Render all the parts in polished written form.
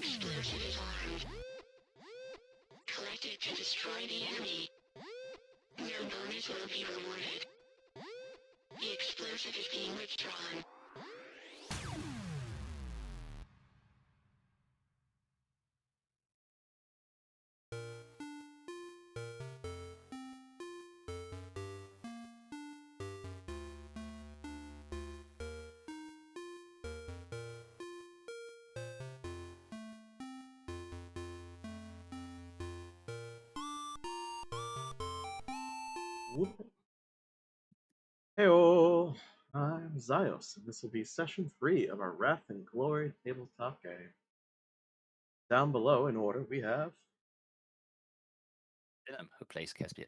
explosive is armed. Collect it to destroy the enemy. No bonus will be rewarded. The explosive is being withdrawn. Heyo, I'm Xios, and this will be session 3 of our Wrath and Glory tabletop game. Down below, in order, we have Who plays Caspian?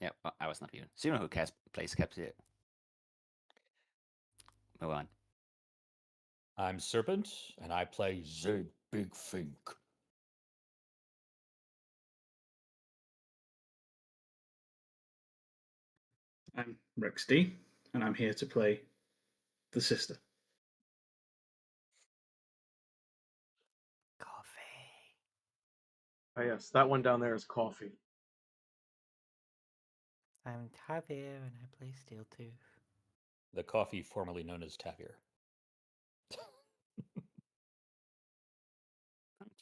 Yeah, well, I was not even. Sino who plays Caspian. Move on. I'm Serpent, and I play the Big Fink. I'm Rex D, and I'm here to play the sister. Coffee. oh yes, that one down there is Coffee. I'm Tavihr and I play Steeltooth. The coffee formerly known as Tavihr.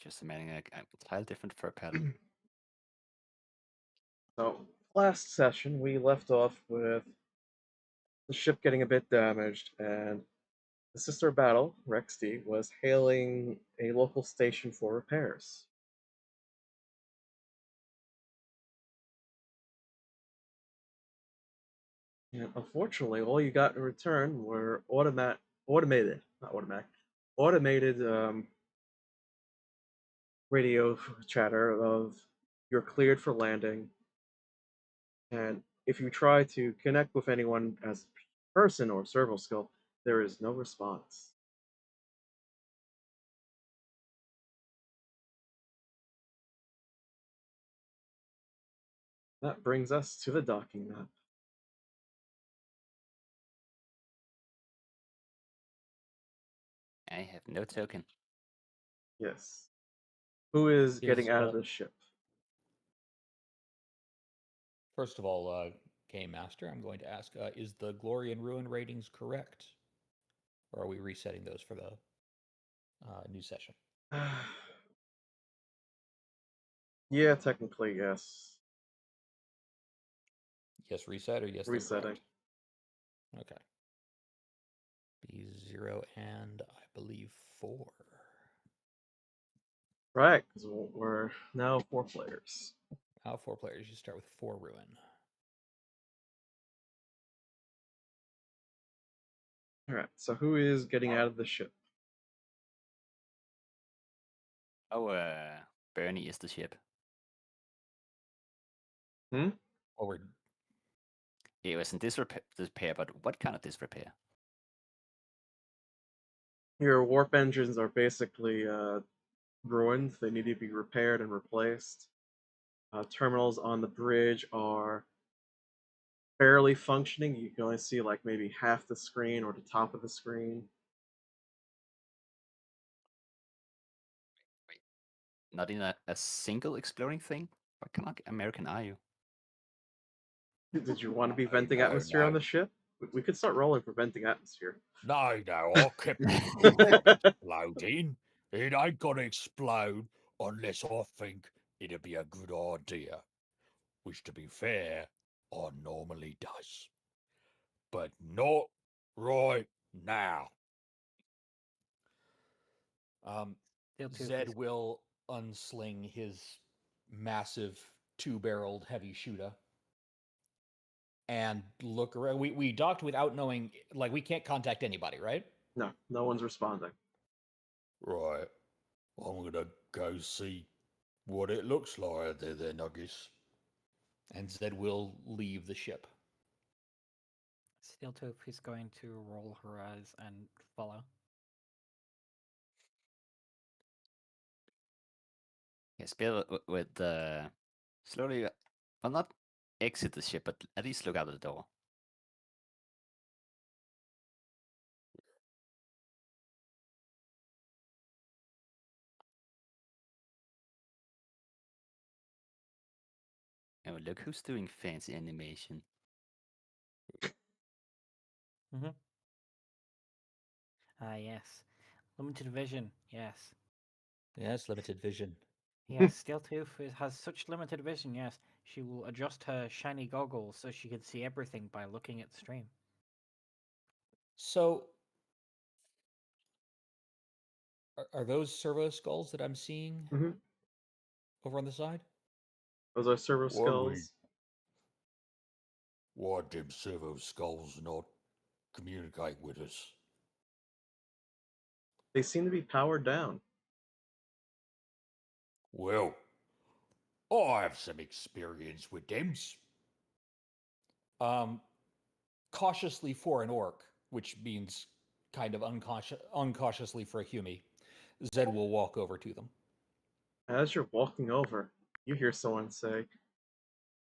Just imagining a entirely different fur pattern. So, last session we left off with the ship getting a bit damaged, and the sister of battle, Rex D, was hailing a local station for repairs. And unfortunately, all you got in return were automated radio chatter of you're cleared for landing, and if you try to connect with anyone as a person or servo skill, there is no response. That brings us to the docking map. I have no token. Yes. Who is getting out of the ship? First of all, Game Master, I'm going to ask, is the Glory and Ruin ratings correct? Or are we resetting those for the new session? Yeah, technically, yes. Yes, reset, or yes, Resetting. Okay. B0 and I believe 4. Right, because we're now 4 players. Now 4 players. You start with 4 Ruin. Alright, so who is getting out of the ship? Oh, Bernie is the ship. Forward. It was in disrepair, but what kind of disrepair? Your warp engines are basically ruined. They need to be repaired and replaced. Terminals on the bridge are barely functioning. You can only see like maybe half the screen or the top of the screen. Wait. Not in a single exploding thing? What kind of American are you? Did you want to be venting atmosphere on the ship? We could start rolling for venting atmosphere. No, I kept exploding. It ain't gonna explode unless I think it'd be a good idea. Which, to be fair, I normally does. But not right now. Zed will unsling his massive 2-barreled heavy shooter and look around. We docked without knowing, like, we can't contact anybody, right? No one's responding. Right. I'm gonna go see what it looks like there, Nuggies. And Zed will leave the ship. Steeltooth is going to roll her eyes and follow. Yes, Bill with slowly, well, not exit the ship, but at least look out the door. Oh, look who's doing fancy animation. Yes. Limited vision. Yes. Yes, limited vision. Yes, Steeltooth has such limited vision, yes. She will adjust her shiny goggles so she can see everything by looking at the stream. So, are those servo skulls that I'm seeing Mhm. over on the side? Those are servo Why we- skulls. Why them servo skulls not communicate with us? They seem to be powered down. Well, I have some experience with thems. Cautiously for an orc, which means kind of uncautiously for a Hume, Zed will walk over to them. As you're walking over, you hear someone say,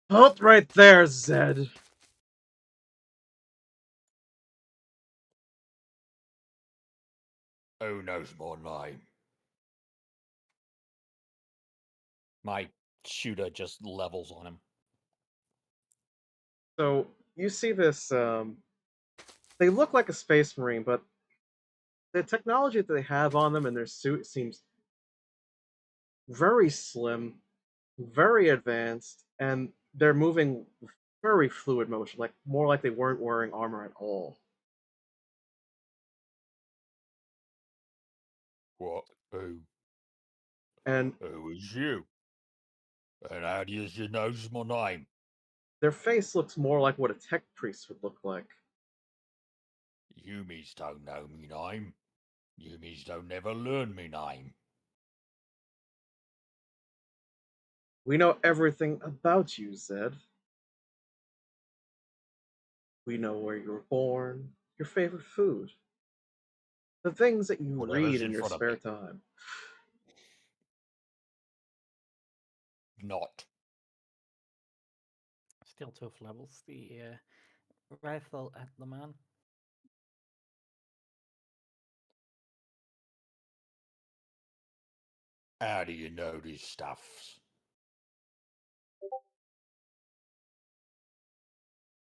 "Halt right there, Zed!" Who knows my name? My shooter just levels on him. So you see this. They look like a space marine, but the technology that they have on them in their suit seems very slim, very advanced, and they're moving very fluid motion, like more like they weren't wearing armor at all. What? And Who is you? And how do you know my name? their face looks more like what a tech priest would look like. Yumis don't know me name. Yumis don't never learn me name. We know everything about you, Zed. We know where you were born, your favorite food, the things that you Whatever's read in in your front of spare me. time. Not. Steeltooth levels the rifle at the man. How do you know these stuffs?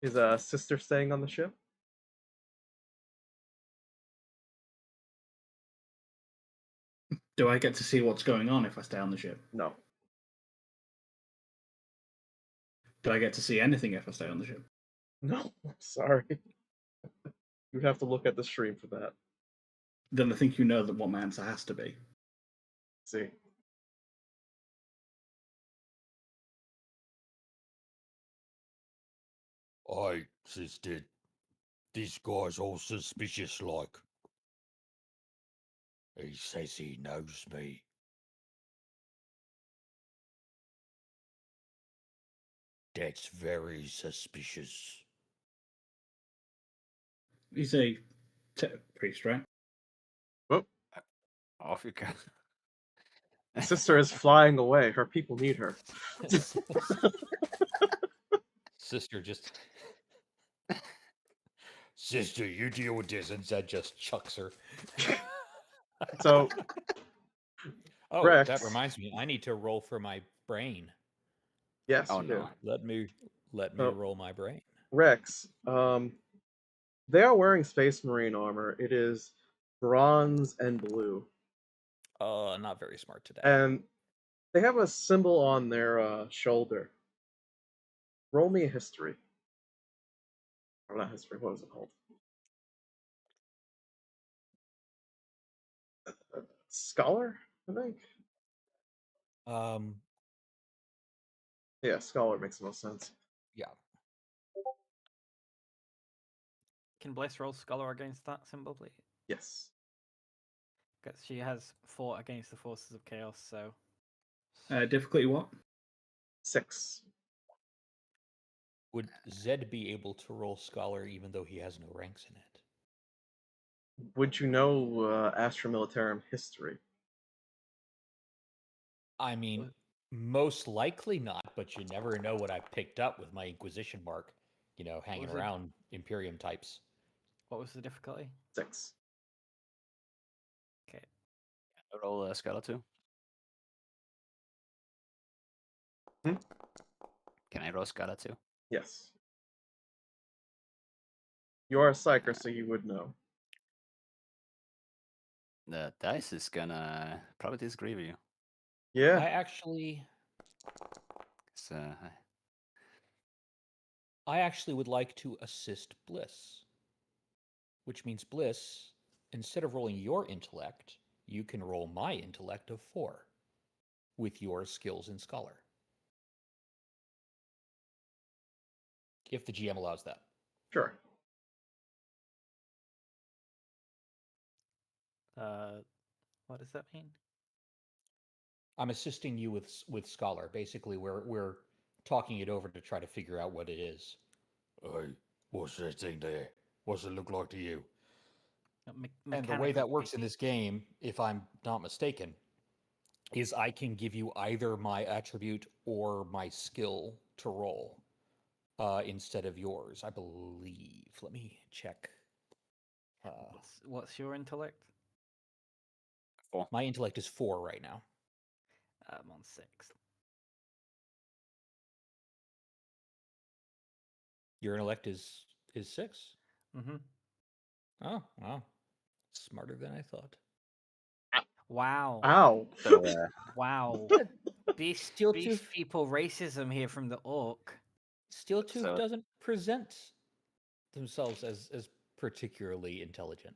Is a sister staying on the ship? Do I get to see what's going on if I stay on the ship? No. Do I get to see anything if I stay on the ship? No, sorry. You'd have to look at the stream for that. Then I think you know that what my answer has to be. See. I says did. This guy's all suspicious like. He says he knows me. That's very suspicious. He's a priest, right? Whoop. Off you go. Sister is flying away. Her people need her. Sister just Sister, you deal with this. and Zed just chucks her. So, Oh, Rex. that reminds me. I need to roll for my brain. yes, Oh, you do. no. Let me Oh. roll my brain. Rex, they are wearing Space Marine armor. It is bronze and blue. Not very smart today. And they have a symbol on their shoulder. Roll me a history. Or not history, what is it called? Scholar, I think? Yeah, Scholar makes the most sense. Yeah. Can Bliss roll Scholar against that symbol, please? Yes. Because she has fought against the forces of chaos, so. Difficulty what? 6. Would Zed be able to roll Scholar even though he has no ranks in it? Would you know Astra Militarum history? I mean, most likely not, but you never know what I picked up with my Inquisition mark, hanging was it? around Imperium types. What was the difficulty? 6. Okay. Roll a Scala too. Can I roll Scala too? Yes. You are a psyker, so you would know. The dice is gonna probably disagree with you. Yeah. I actually 'Cause, I actually would like to assist Bliss, which means Bliss, instead of rolling your intellect, you can roll my intellect of 4 with your skills in Scholar. If the GM allows that. Sure. What does that mean? I'm assisting you with Scholar. Basically, we're talking it over to try to figure out what it is. Hey, what's that thing there? What's it look like to you? And the way that works in this game, if I'm not mistaken, is I can give you either my attribute or my skill to roll instead of yours, I believe. Let me check. What's your intellect? 4. My intellect is 4 right now. I'm on 6. Your intellect is 6? Mm-hmm. Oh, wow. Smarter than I thought. Wow. Ow. So, Wow. Beef Steel Tooth people racism here from the orc. Steel Tooth So- doesn't present themselves as particularly intelligent.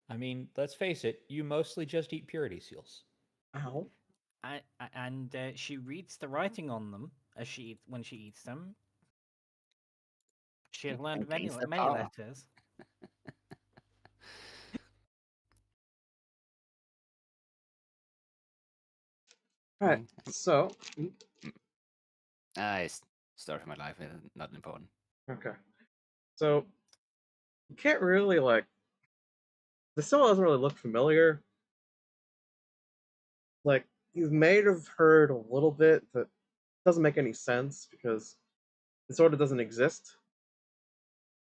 I mean, let's face it, you mostly just eat purity seals. Ow. And she reads the writing on them as when she eats them. She has learned many Against the many power. letters. Alright, so Story of my life is not important. okay. So you can't really the symbol doesn't really look familiar. Like you may have heard a little bit, but doesn't make any sense because it sort of doesn't exist.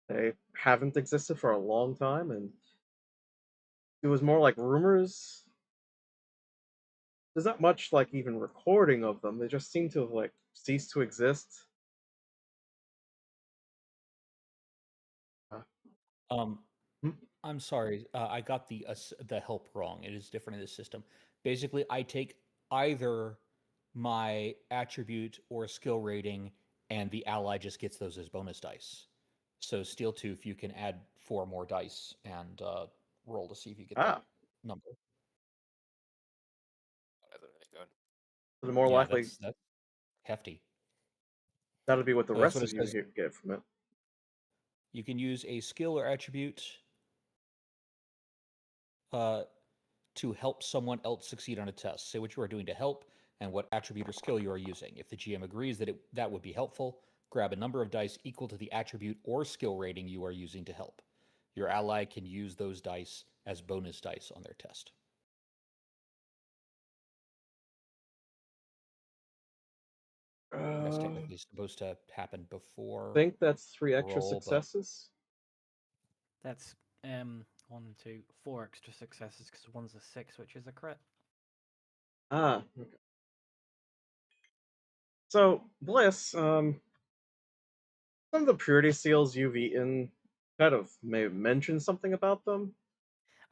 They haven't existed for a long time, and it was more like rumors. There's not much even recording of them. They just seem to have ceased to exist. Um, Hmm? I'm sorry, I got the help wrong. It is different in this system. Basically, I take either my attribute or skill rating, and the ally just gets those as bonus dice. So Steel Tooth, you can add 4 more dice and roll to see if you get that number. That's really good. The more Yeah, likely that's hefty. that'll be what the Well, that's rest what of it you says. get from it. You can use a skill or attribute to help someone else succeed on a test. Say what you are doing to help and what attribute or skill you are using. If the GM agrees that that would be helpful, grab a number of dice equal to the attribute or skill rating you are using to help. Your ally can use those dice as bonus dice on their test. That's I technically supposed to happen before think that's 3 extra roll, but successes. That's 1, 2, 4 extra successes because one's a 6, which is a crit. Okay. So, Bliss, some of the purity seals you've eaten kind of may have mentioned something about them.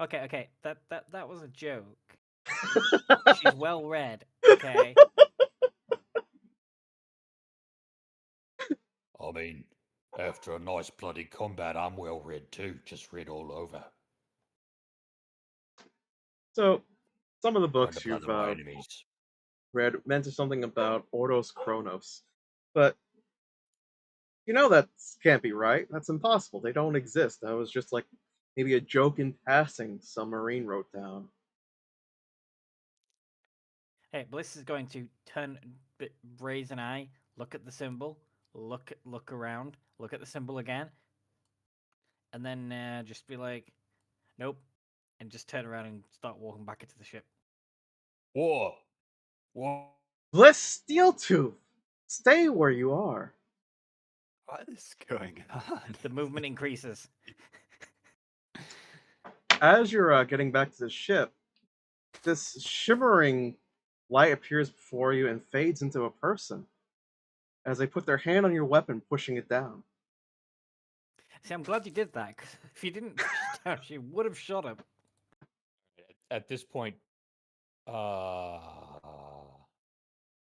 Okay, that was a joke. She's well read. Okay. I mean, after a nice bloody combat, I'm well read too. Just read all over. So, some of the And books the blood you've of my enemies. read mention something about Ordos Chronos, but you know that can't be right. That's impossible. They don't exist. That was just maybe a joke in passing some Marine wrote down. Hey, Bliss is going to raise an eye, look at the symbol, look around, look at the symbol again, and then just be like, "Nope," and just turn around and start walking back into the ship. What? What? Bliss Steeltooth, stay where you are. What is going on? The movement increases. As you're getting back to the ship, this shimmering light appears before you and fades into a person. as they put their hand on your weapon, pushing it down. See, I'm glad you did that, because if you didn't push it down, she would have shot him. At this point,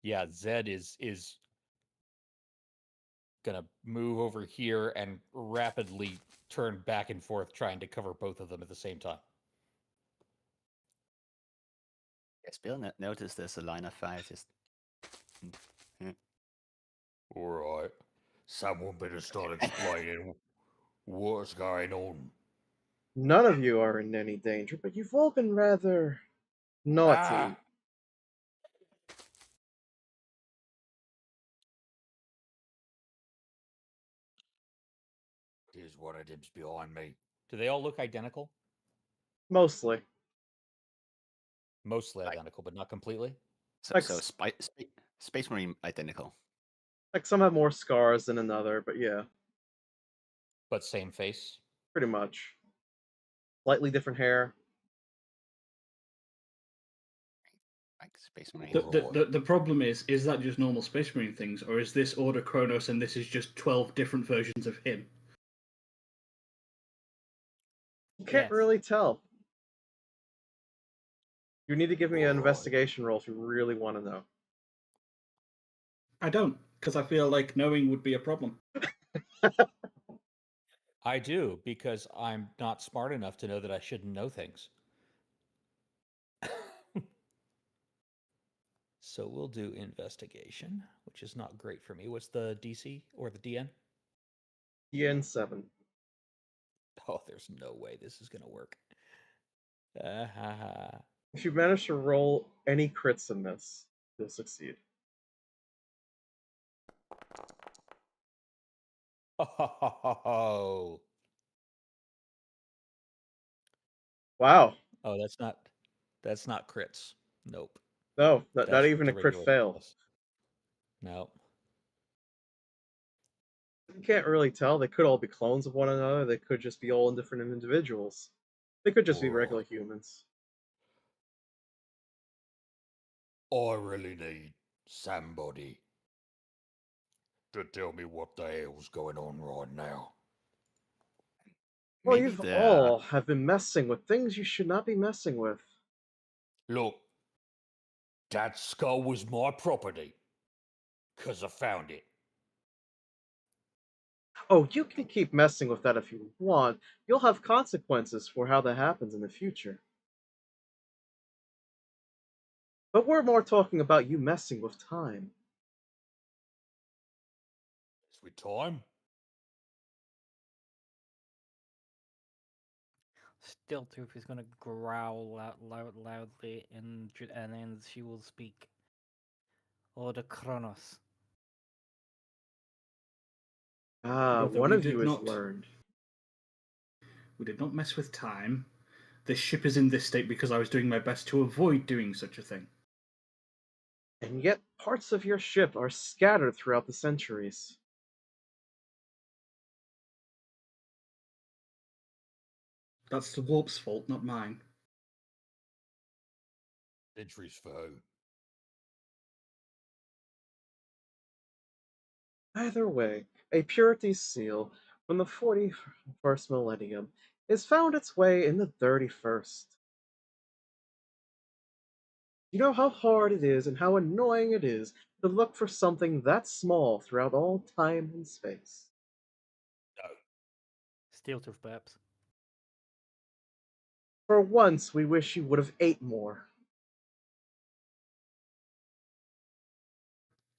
yeah, Zed is gonna move over here and rapidly turn back and forth, trying to cover both of them at the same time. Yes, Bill noticed there's a line of fire just. All right. Someone better start explaining what's going on. None of you are in any danger, but you've all been rather naughty. Ah. Here's one of them's behind me. Do they all look identical? Mostly. Mostly Like- identical, but not completely. So, Like so s- Space Marine identical. Like some have more scars than another, but yeah, But same face. pretty much. Slightly different hair. Like Space Marine. The problem is that just normal Space Marine things, or is this Order Kronos and this is just 12 different versions of him? You can't Yes. really tell. You need to give me an Alright. investigation roll if you really want to know. I don't, because I feel like knowing would be a problem. I do, because I'm not smart enough to know that I shouldn't know things. So we'll do investigation, which is not great for me. What's the DC or the DN? EN7. Oh, there's no way this is going to work. If you manage to roll any crits in this, you'll succeed. Oh, Wow. oh, that's not crits. Nope. No, not That's even the a crit regular fail. success. No. You can't really tell. They could all be clones of one another. They could just be all different individuals. They could just be regular humans. I really need somebody to tell me what the hell's going on right now. Well, Maybe you've the all have been messing with things you should not be messing with. Look, that skull was my property. 'Cause I found it. Oh, you can keep messing with that if you want. You'll have consequences for how that happens in the future. But we're more talking about you messing with time. It's with time. Steeltooth is going to growl out loudly, and then she will speak. Order Kronos. Brother, One we of did you has not- learned. We did not mess with time. This ship is in this state because I was doing my best to avoid doing such a thing. And yet parts of your ship are scattered throughout the centuries. That's the warp's fault, not mine. Entries for who? Either way, a purity seal from the 41st millennium has found its way in the 31st. You know how hard it is and how annoying it is to look for something that small throughout all time and space. No. Steeltooth, perhaps. For once, we wish you would have ate more.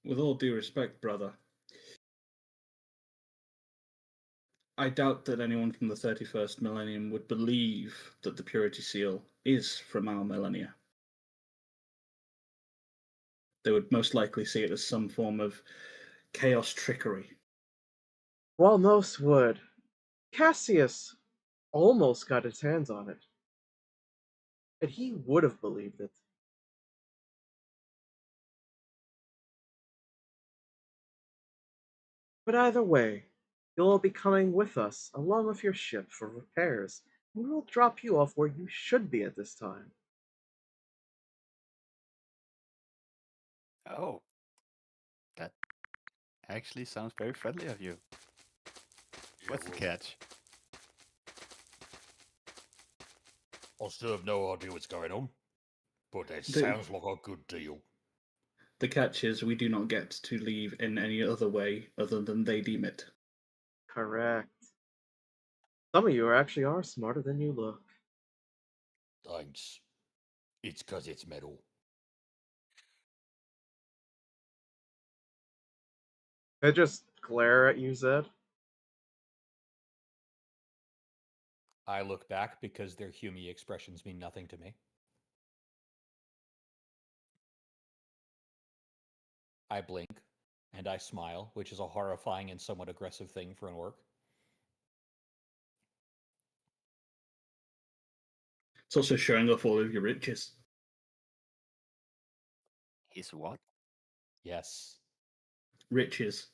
With all due respect, brother, I doubt that anyone from the 31st millennium would believe that the Purity Seal is from our millennia. They would most likely see it as some form of chaos trickery. While most would, Cassius almost got his hands on it. And he would have believed it. But either way, you'll be coming with us along with your ship for repairs, and we'll drop you off where you should be at this time. oh, that Actually, sounds very friendly of you. Yeah, What's the well, catch? I still have no idea what's going on, but that The- sounds like a good deal. The catch is we do not get to leave in any other way other than they deem it. Correct. Some of you actually are smarter than you look. Thanks. It's 'cause it's metal. They just glare at you, Zed. I look back because their Hume expressions mean nothing to me. I blink and I smile, which is a horrifying and somewhat aggressive thing for an orc. It's also showing off all of your riches. His what? Yes. Riches.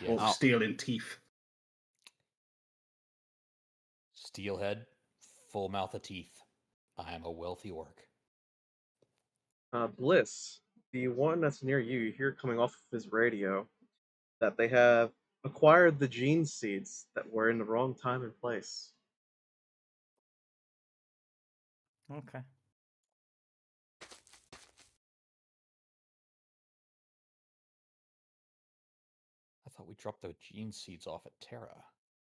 Yes. Or Oh. steel in teeth. Steelhead, full mouth of teeth. I am a wealthy orc. Bliss, the one that's near you, you hear coming off of his radio that they have acquired the gene seeds that were in the wrong time and place. Okay. I thought we dropped the gene seeds off at Terra.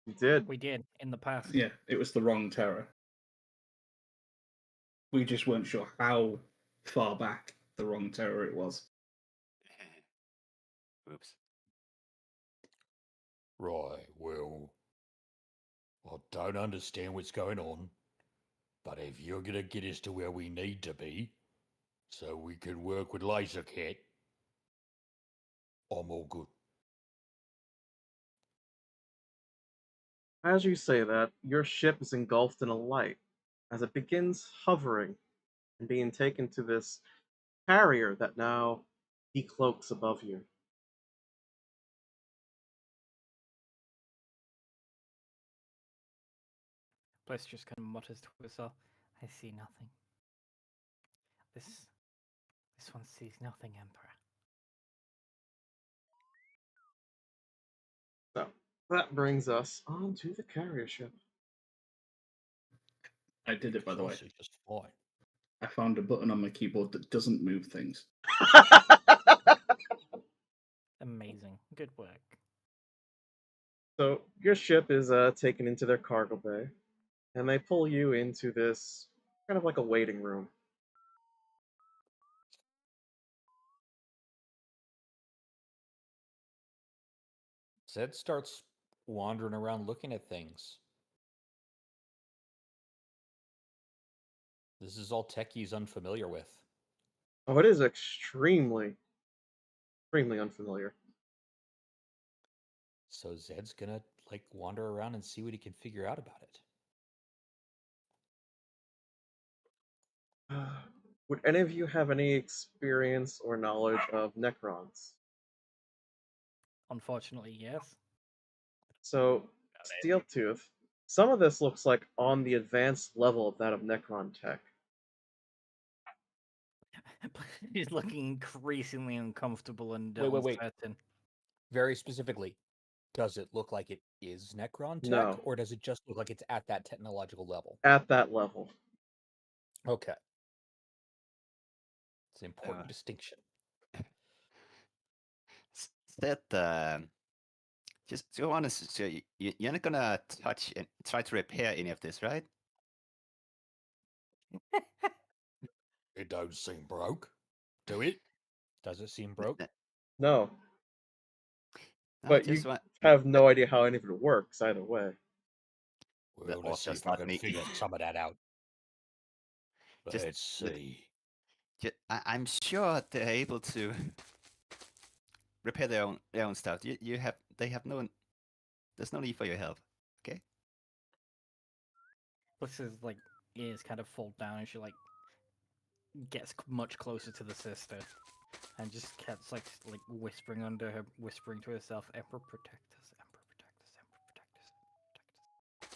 You did. We did in the past. Yeah, it was the wrong terror. We just weren't sure how far back the wrong terror it was. Oops. Right, well, I don't understand what's going on, but if you're gonna get us to where we need to be, so we can work with Lasercat, I'm all good. As you say that, your ship is engulfed in a light as it begins hovering and being taken to this carrier that now decloaks above you. Bliss just kind of mutters to herself, I see nothing. This one sees nothing, Emperor. So that brings us on to the carrier ship. I did it, by the way. Honestly, just fine. I found a button on my keyboard that doesn't move things. Amazing. Good work. So your ship is taken into their cargo bay, and they pull you into this kind of like a waiting room. Zed starts wandering around looking at things. This is all tech he's unfamiliar with. Oh, it is extremely unfamiliar. So Zed's gonna like wander around and see what he can figure out about it. Would any of you have any experience or knowledge of Necrons? Unfortunately, yes. So, Steeltooth, some of this looks like on the advanced level of that of Necron tech. He's looking increasingly uncomfortable and Wait. uncertain. Very specifically, does it look like it is Necron tech, No. or does it just look like it's at that technological level? At that level. Okay. It's an important distinction. That just so honest, so you're not gonna touch and try to repair any of this, right? It don't seem broke, do it? Does it seem broke? No. No, But just you want have no idea how any of it works either way. The Well, let's see author's if I not can me. figure some of that out. Just Let's the- see. I'm sure they're able to repair their own stuff. They have no. There's no need for your help. Okay. Bliss's like ears kind of fall down, and she like gets much closer to the sister, and just gets like whispering under her, whispering to herself, "Emperor protect us, Emperor protect us, Emperor protect us,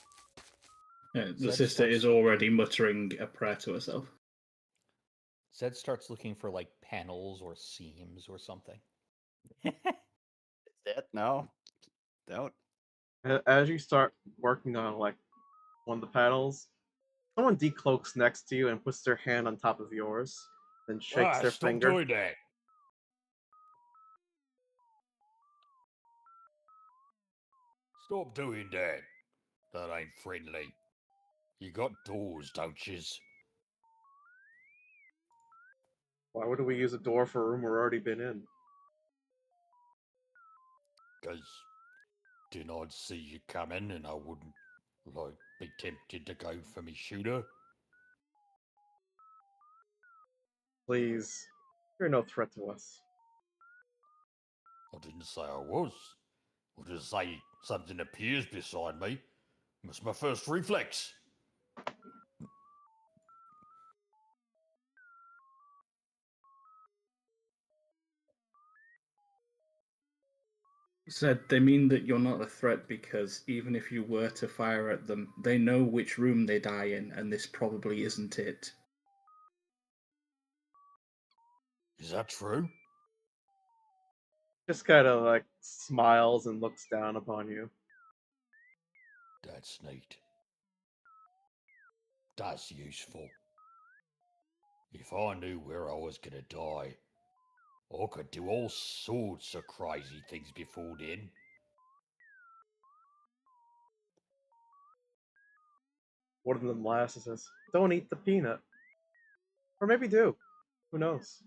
Emperor protect us." The Zed sister starts- is already muttering a prayer to herself. Zed starts looking for like panels or seams or something. That no, don't. As you start working on like one of the panels, someone decloaks next to you and puts their hand on top of yours, then shakes their Stop finger. doing that. Stop doing that. That ain't friendly. You got doors, don't yous? Why would we use a door for a room we're already been in? 'Cause didn't I see you coming and I wouldn't, like, be tempted to go for me shooter? Please, you're no threat to us. I didn't say I was. I just say something appears beside me. It's my first reflex. Said they mean that you're not a threat because even if you were to fire at them, they know which room they die in, and this probably isn't it. Is that true? Just kind of like smiles and looks down upon you. That's neat. That's useful. If I knew where I was gonna die, I could do all sorts of crazy things before then. One of them laughs and says, "Don't eat the peanut." Or maybe do. Who knows?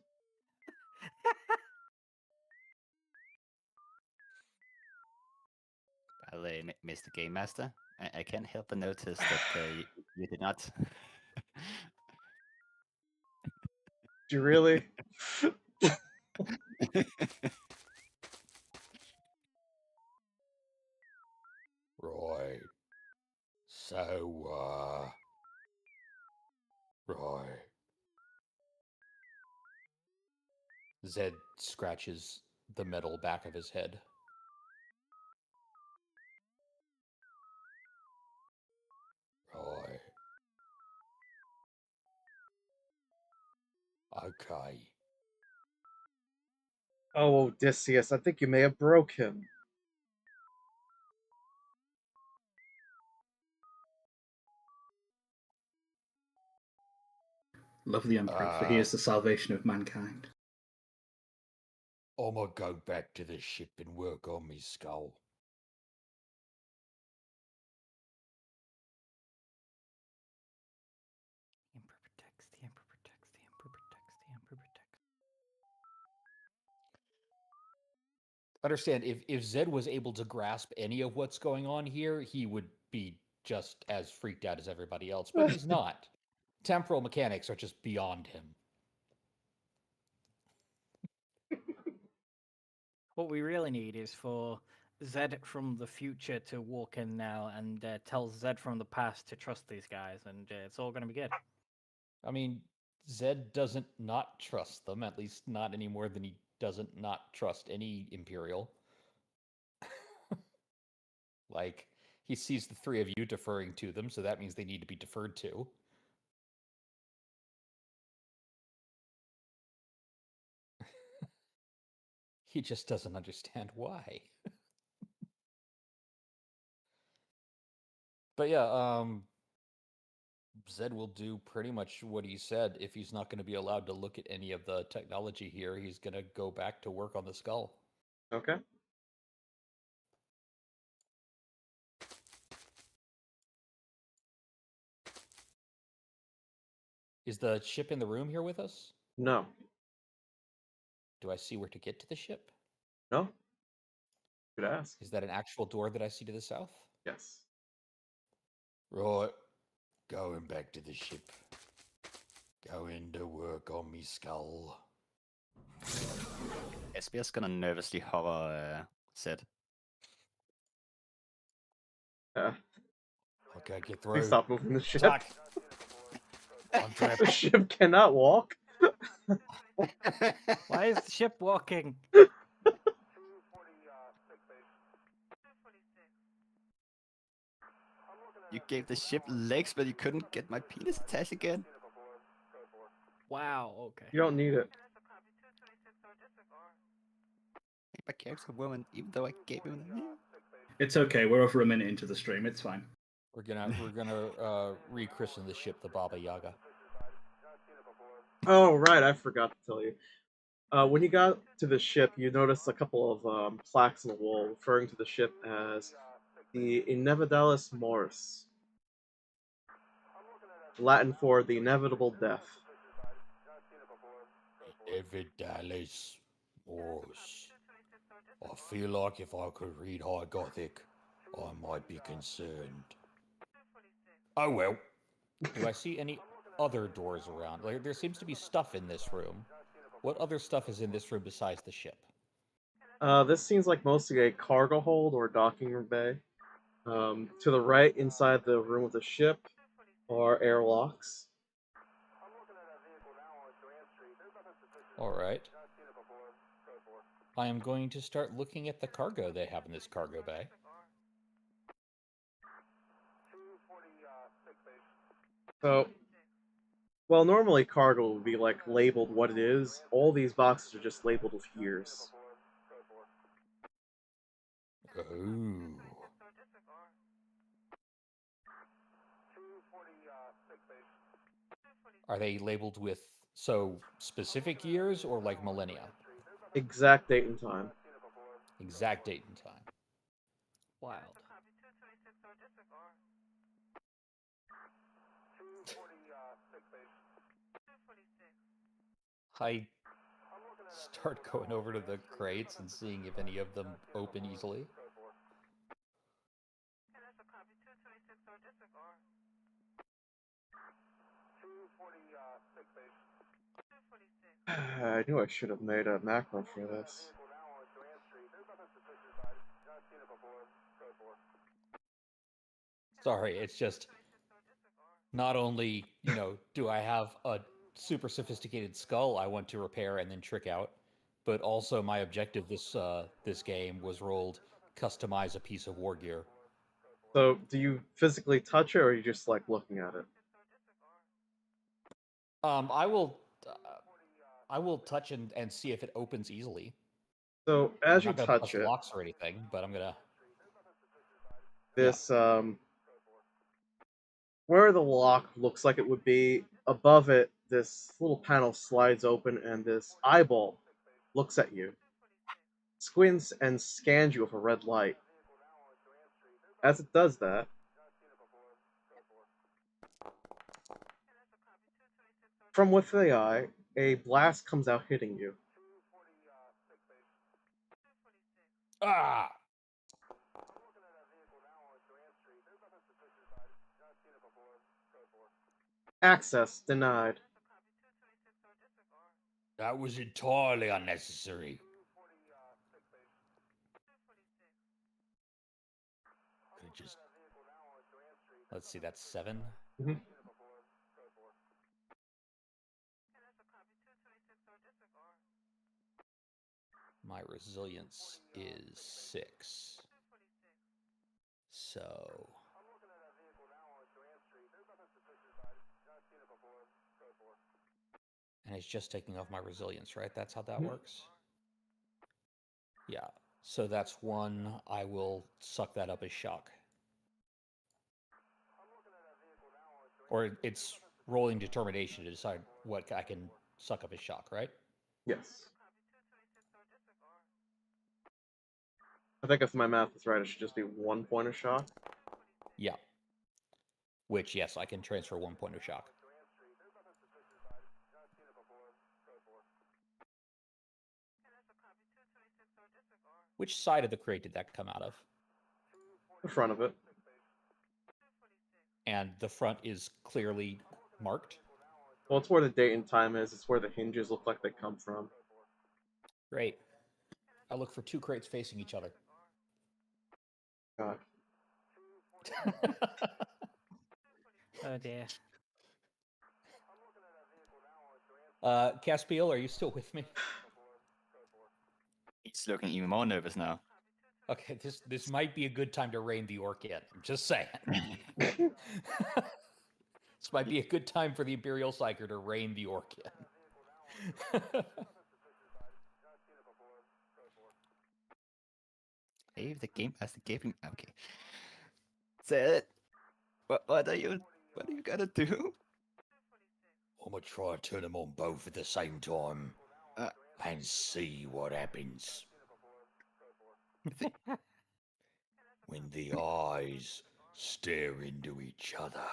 By the way, Mr. Game Master, I can't help but notice that you did not. Do you really? Right. So, right. Zed scratches the metal back of his head. Right. Okay. Oh, Odysseus, I think you may have broke him. Love the Emperor, for he is the salvation of mankind. I'ma go back to the ship and work on me skull. The Emperor protects, the Emperor protects, the Emperor protects, the Emperor protects. Understand, if Zed was able to grasp any of what's going on here, he would be just as freaked out as everybody else, but he's not. Temporal mechanics are just beyond him. What we really need is for Zed from the future to walk in now and tell Zed from the past to trust these guys, and it's all going to be good. I mean, Zed doesn't not trust them, at least not any more than he doesn't not trust any Imperial. Like, he sees the three of you deferring to them, so that means they need to be deferred to. He just doesn't understand why. But yeah, Zed will do pretty much what he said. If he's not going to be allowed to look at any of the technology here, he's going to go back to work on the skull. Okay. Is the ship in the room here with us? No. Do I see where to get to the ship? No? Good ask. Is that an actual door that I see to the south? Yes. Right. Going back to the ship. Going to work on me skull. SB's gonna nervously hover Zed. Yeah. I can't get Please through. stop moving the ship. Stuck. I'm trapped. The ship cannot walk. Why is the ship walking? You gave the ship legs, but you couldn't get my penis attached again? Wow, okay. You don't need it. my character's a woman, even though I gave him the name. It's okay. We're over a minute into the stream. It's fine. We're gonna rechristen the ship the Baba Yaga. Oh, right, I forgot to tell you. When you got to the ship, you noticed a couple of plaques on the wall referring to the ship as the Inevitalis Mors, Latin for the inevitable death. Inevitalis Mors. I feel like if I could read High Gothic, I might be concerned. Oh well. Do I see any other doors around? Like, there seems to be stuff in this room. What other stuff is in this room besides the ship? This seems like mostly a cargo hold or docking bay. To the right, inside the room of the ship, are airlocks. All right. I am going to start looking at the cargo they have in this cargo bay. So, well, normally cargo would be like labeled what it is. All these boxes are just labeled with years. Oh. Are they labeled with specific years or like millennia? Exact date and time. Exact date and time. Wild. I start going over to the crates and seeing if any of them open easily. I knew I should have made a macro for this. Sorry, it's just not only, do I have a super sophisticated skull I want to repair and then trick out, but also my objective this game was rolled customize a piece of war gear. So, do you physically touch it, or are you just like looking at it? I will touch and see if it opens easily. So, as I'm you not gonna touch bust it, locks or anything, but I'm gonna. this where the lock looks like it would be, above it, this little panel slides open, and this eyeball looks at you, squints, and scans you with a red light. As it does that, from within the eye, a blast comes out hitting you. Ah! Access denied. That was entirely unnecessary. Could just. Let's see, that's 7. Mhm. My resilience is 6. So. And it's just taking off my resilience, right? That's how that works? Yeah. So that's 1. I will suck that up as shock. Or it's rolling determination to decide what I can suck up as shock, right? Yes. I think if my math is right, it should just be 1 point of shock. Yeah. Which, yes, I can transfer 1 point of shock. Which side of the crate did that come out of? The front of it. And the front is clearly marked? Well, it's where the date and time is. It's where the hinges look like they come from. Great. I look for 2 crates facing each other. God. Oh dear. Caspiel, are you still with me? He's looking even more nervous now. Okay, this might be a good time to rein the orc in. I'm just saying. This might be a good time for the Imperial Psyker to rein the orc in. Save the game as the gaming. Okay. Zed, what are you gonna do? I'm gonna try and turn them on both at the same time Uh, and see what happens. When the eyes stare into each other.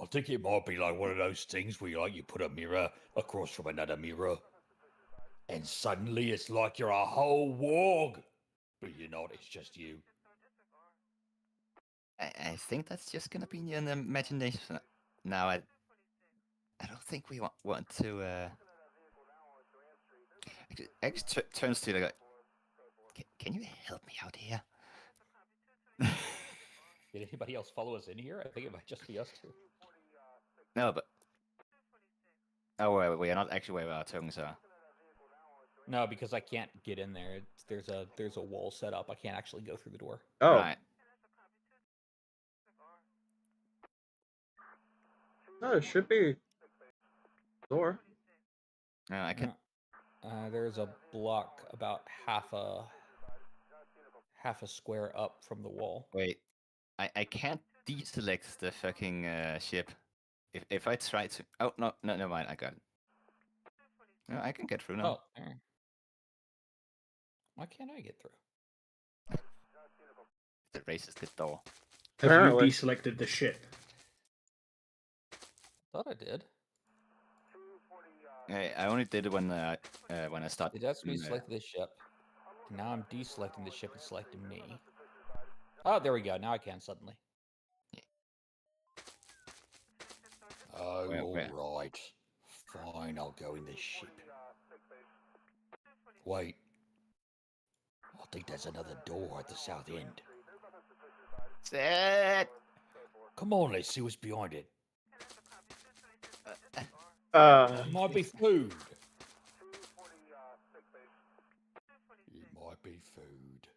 I think it might be like one of those things where you put a mirror across from another mirror, and suddenly it's like you're a whole warg, but you're not. It's just you. I think that's just gonna be an imagination. Now I don't think we want to. X turns to the guy. Can you help me out here? Did anybody else follow us in here? I think it might just be us two. No, but we are not actually where our tongues are. No, because I can't get in there. There's a wall set up. I can't actually go through the door. Oh, Right. no, it should be door. No, I can. There's a block about half a square up from the wall. Wait, I can't deselect the fucking ship. If I try to, oh no, never mind, I got it. No, I can get through now. Oh, why can't I get through? It raises the door. Have Apparently. you deselected the ship? Thought I did. I only did it when I started. It asked me to select this ship. And now I'm deselecting the ship and selecting me. Oh, there we go. Now I can suddenly. Oh, Where? all right. Fine, I'll go in the ship. Wait. I think there's another door at the south end. Zed! Come on, let's see what's behind it. It might be food. It might be food.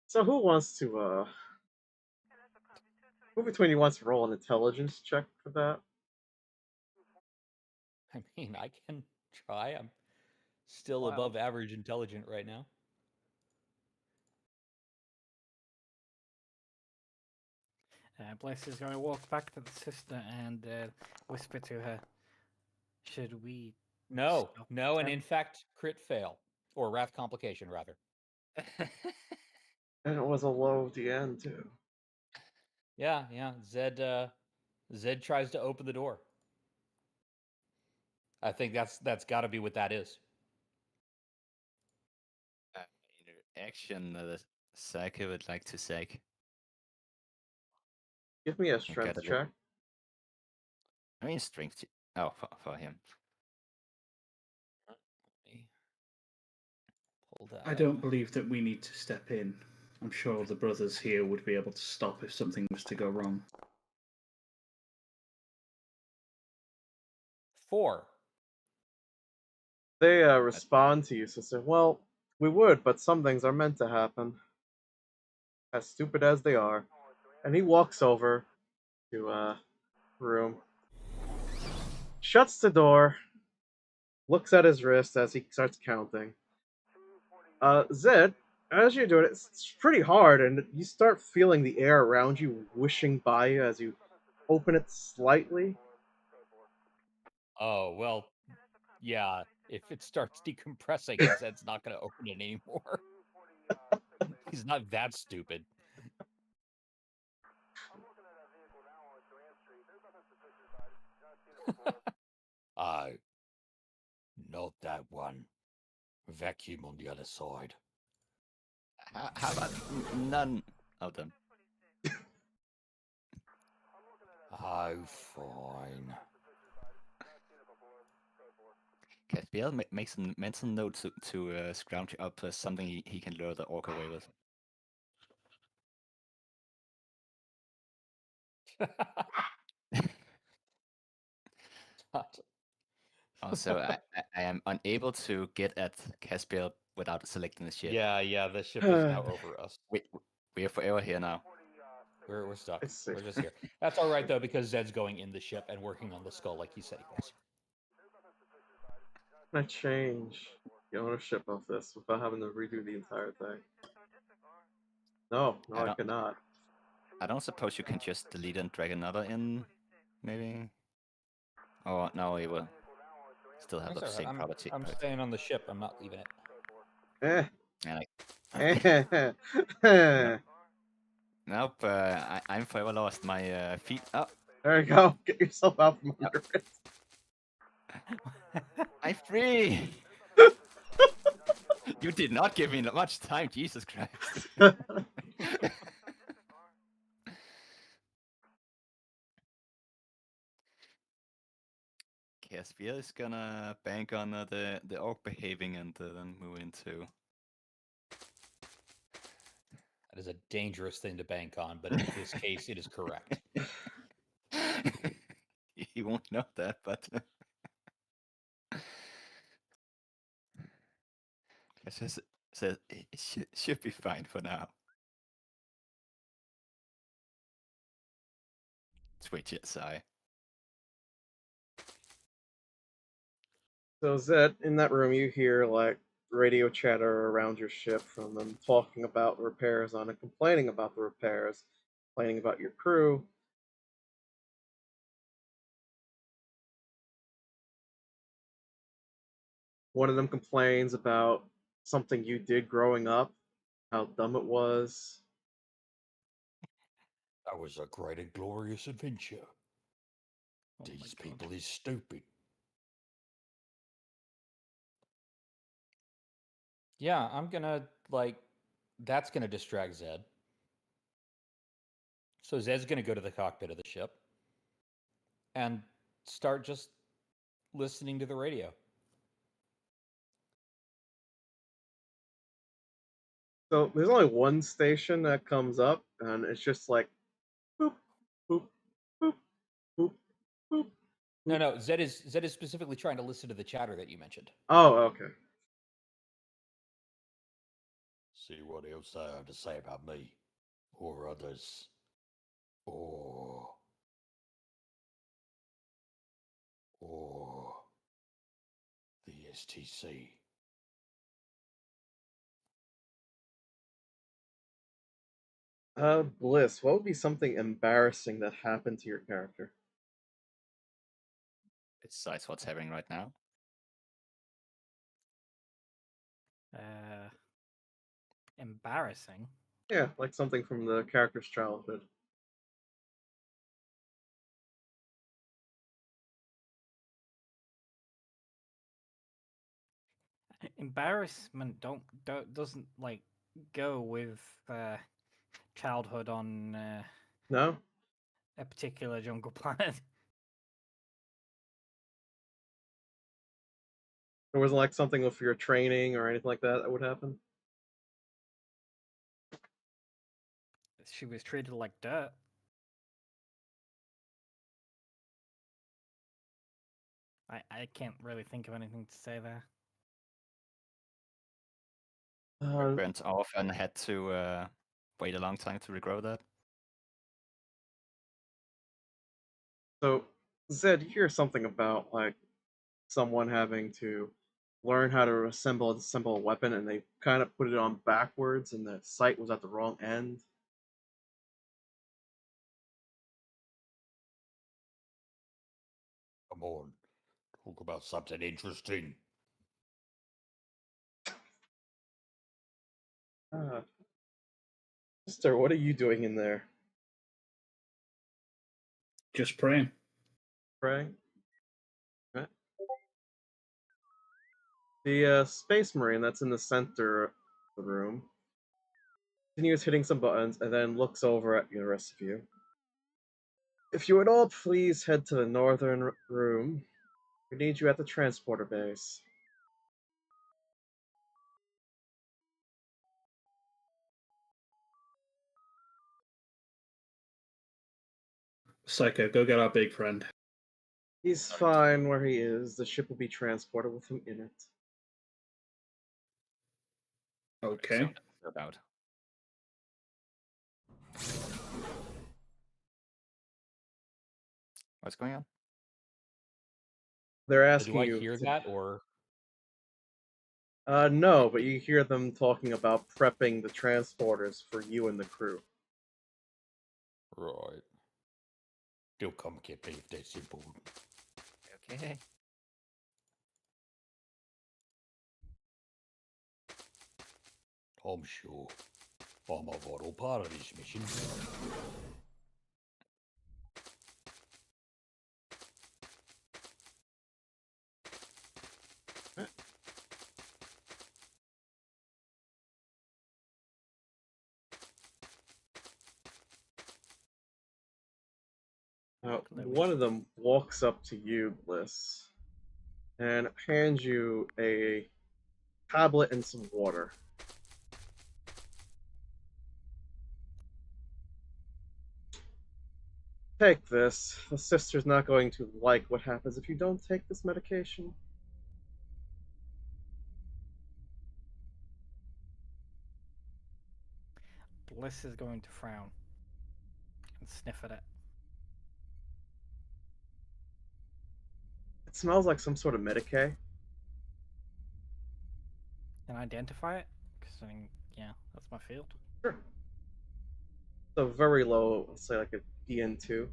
So who wants to who between you wants to roll an intelligence check for that? I mean, I can try. I'm still Wow. above average intelligent right now. Blaise is going to walk back to the sister and whisper to her, "Should we?" No, Stop no, and them. in fact, crit fail. Or wrath complication, rather. And it was a low DN too. Yeah. Zed tries to open the door. I think that's got to be what that is. Interaction that the psycho would like to say. Give me a strength it. check. I mean, strength. Oh, for him. Let me pull that I up. don't believe that we need to step in. I'm sure the brothers here would be able to stop if something was to go wrong. 4. They respond to you, sister. Well, we would, but some things are meant to happen. As stupid as they are. And he walks over to room, shuts the door, looks at his wrist as he starts counting. Zed, as you're doing it, it's pretty hard, and you start feeling the air around you whooshing by you as you open it slightly. Oh, well, yeah. If it starts decompressing, Zed's not going to open it anymore. He's not that stupid. Oh. Not that one. Vacuum on the other side. How about none of them? Oh, fine. Caspiel makes a mental note to scrounge up something he can lure the orc away with. Also, I am unable to get at Caspiel without selecting the ship. Yeah, the ship is now over us. We are forever here now. We're stuck. I see. We're just here. That's all right though, because Zed's going in the ship and working on the skull like he said he was. can I change the ownership of this without having to redo the entire thing? No, I I don't- cannot. I don't suppose you can just delete and drag another in, maybe? Oh, no, it will still have the That's all same right. quality. I'm staying on the ship. I'm not leaving it. Eh. And There nope, I'm forever lost. My feet. Oh, you go. Get yourself out from under it. I'm free! You did not give me much time, Jesus Christ. Caspier is gonna bank on the orc behaving and then move into. That is a dangerous thing to bank on, but in this case, it is correct. He won't know that, but. Says it should be fine for now. Switch it, sigh. So Zed, in that room, you hear like radio chatter around your ship from them talking about the repairs on it, complaining about the repairs, complaining about your crew. One of them complains about something you did growing up, how dumb it was. That was a great and glorious adventure. Oh my These God. people is stupid. Yeah, I'm gonna that's gonna distract Zed. So Zed's gonna go to the cockpit of the ship and start just listening to the radio. So there's only one station that comes up, and it's just like boop, boop, boop, boop, boop. No, Zed is specifically trying to listen to the chatter that you mentioned. Oh, okay. See what else they have to say about me or others. Or the STC. Bliss, what would be something embarrassing that happened to your character? Besides what's happening right now. Embarrassing. Yeah, like something from the character's childhood. Embarrassment doesn't like go with childhood on No? a particular jungle planet. Or was it like something with your training or anything like that that would happen? She was treated like dirt. I can't really think of anything to say there. Went off and had to wait a long time to regrow that. So, Zed, you hear something about like someone having to learn how to assemble and disassemble a weapon, and they kind of put it on backwards, and the sight was at the wrong end. Come on, talk about something interesting. Sister, what are you doing in there? Just praying. Praying? Okay. The Space Marine that's in the center of the room continues hitting some buttons and then looks over at the rest of you. If you would all please head to the northern room, we need you at the transporter base. Psycho, go get our big friend. He's fine where he is. The ship will be transported with him in it. Okay. No doubt. What's going on? They're Do asking I you hear to- that, or No, but you hear them talking about prepping the transporters for you and the crew. Right. They'll come get me if that's important. Okay. I'm sure. I'm a vital part of this mission. One of them walks up to you, Bliss, and hands you a tablet and some water. Take this. The sister's not going to like what happens if you don't take this medication. Bliss is going to frown and sniff at it. It smells like some sort of Medicaid. And identify it? Because, I mean, yeah, that's my field. Sure. So very low, let's say like a DN2.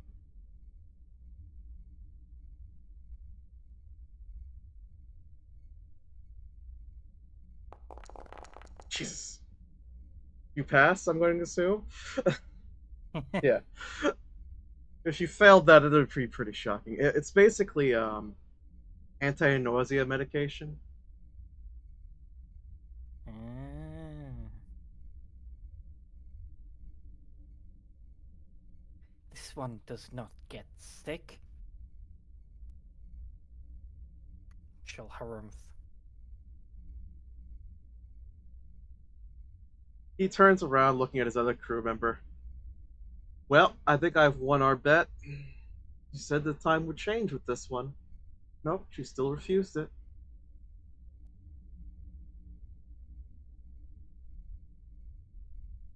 Jesus. You pass, I'm going to assume? Yeah. If you failed that, it would be pretty shocking. It's basically anti-nausea medication. Ah. This one does not get sick. Shall harumph. He turns around looking at his other crew member. Well, I think I've won our bet. You said the time would change with this one. Nope, she still refused it.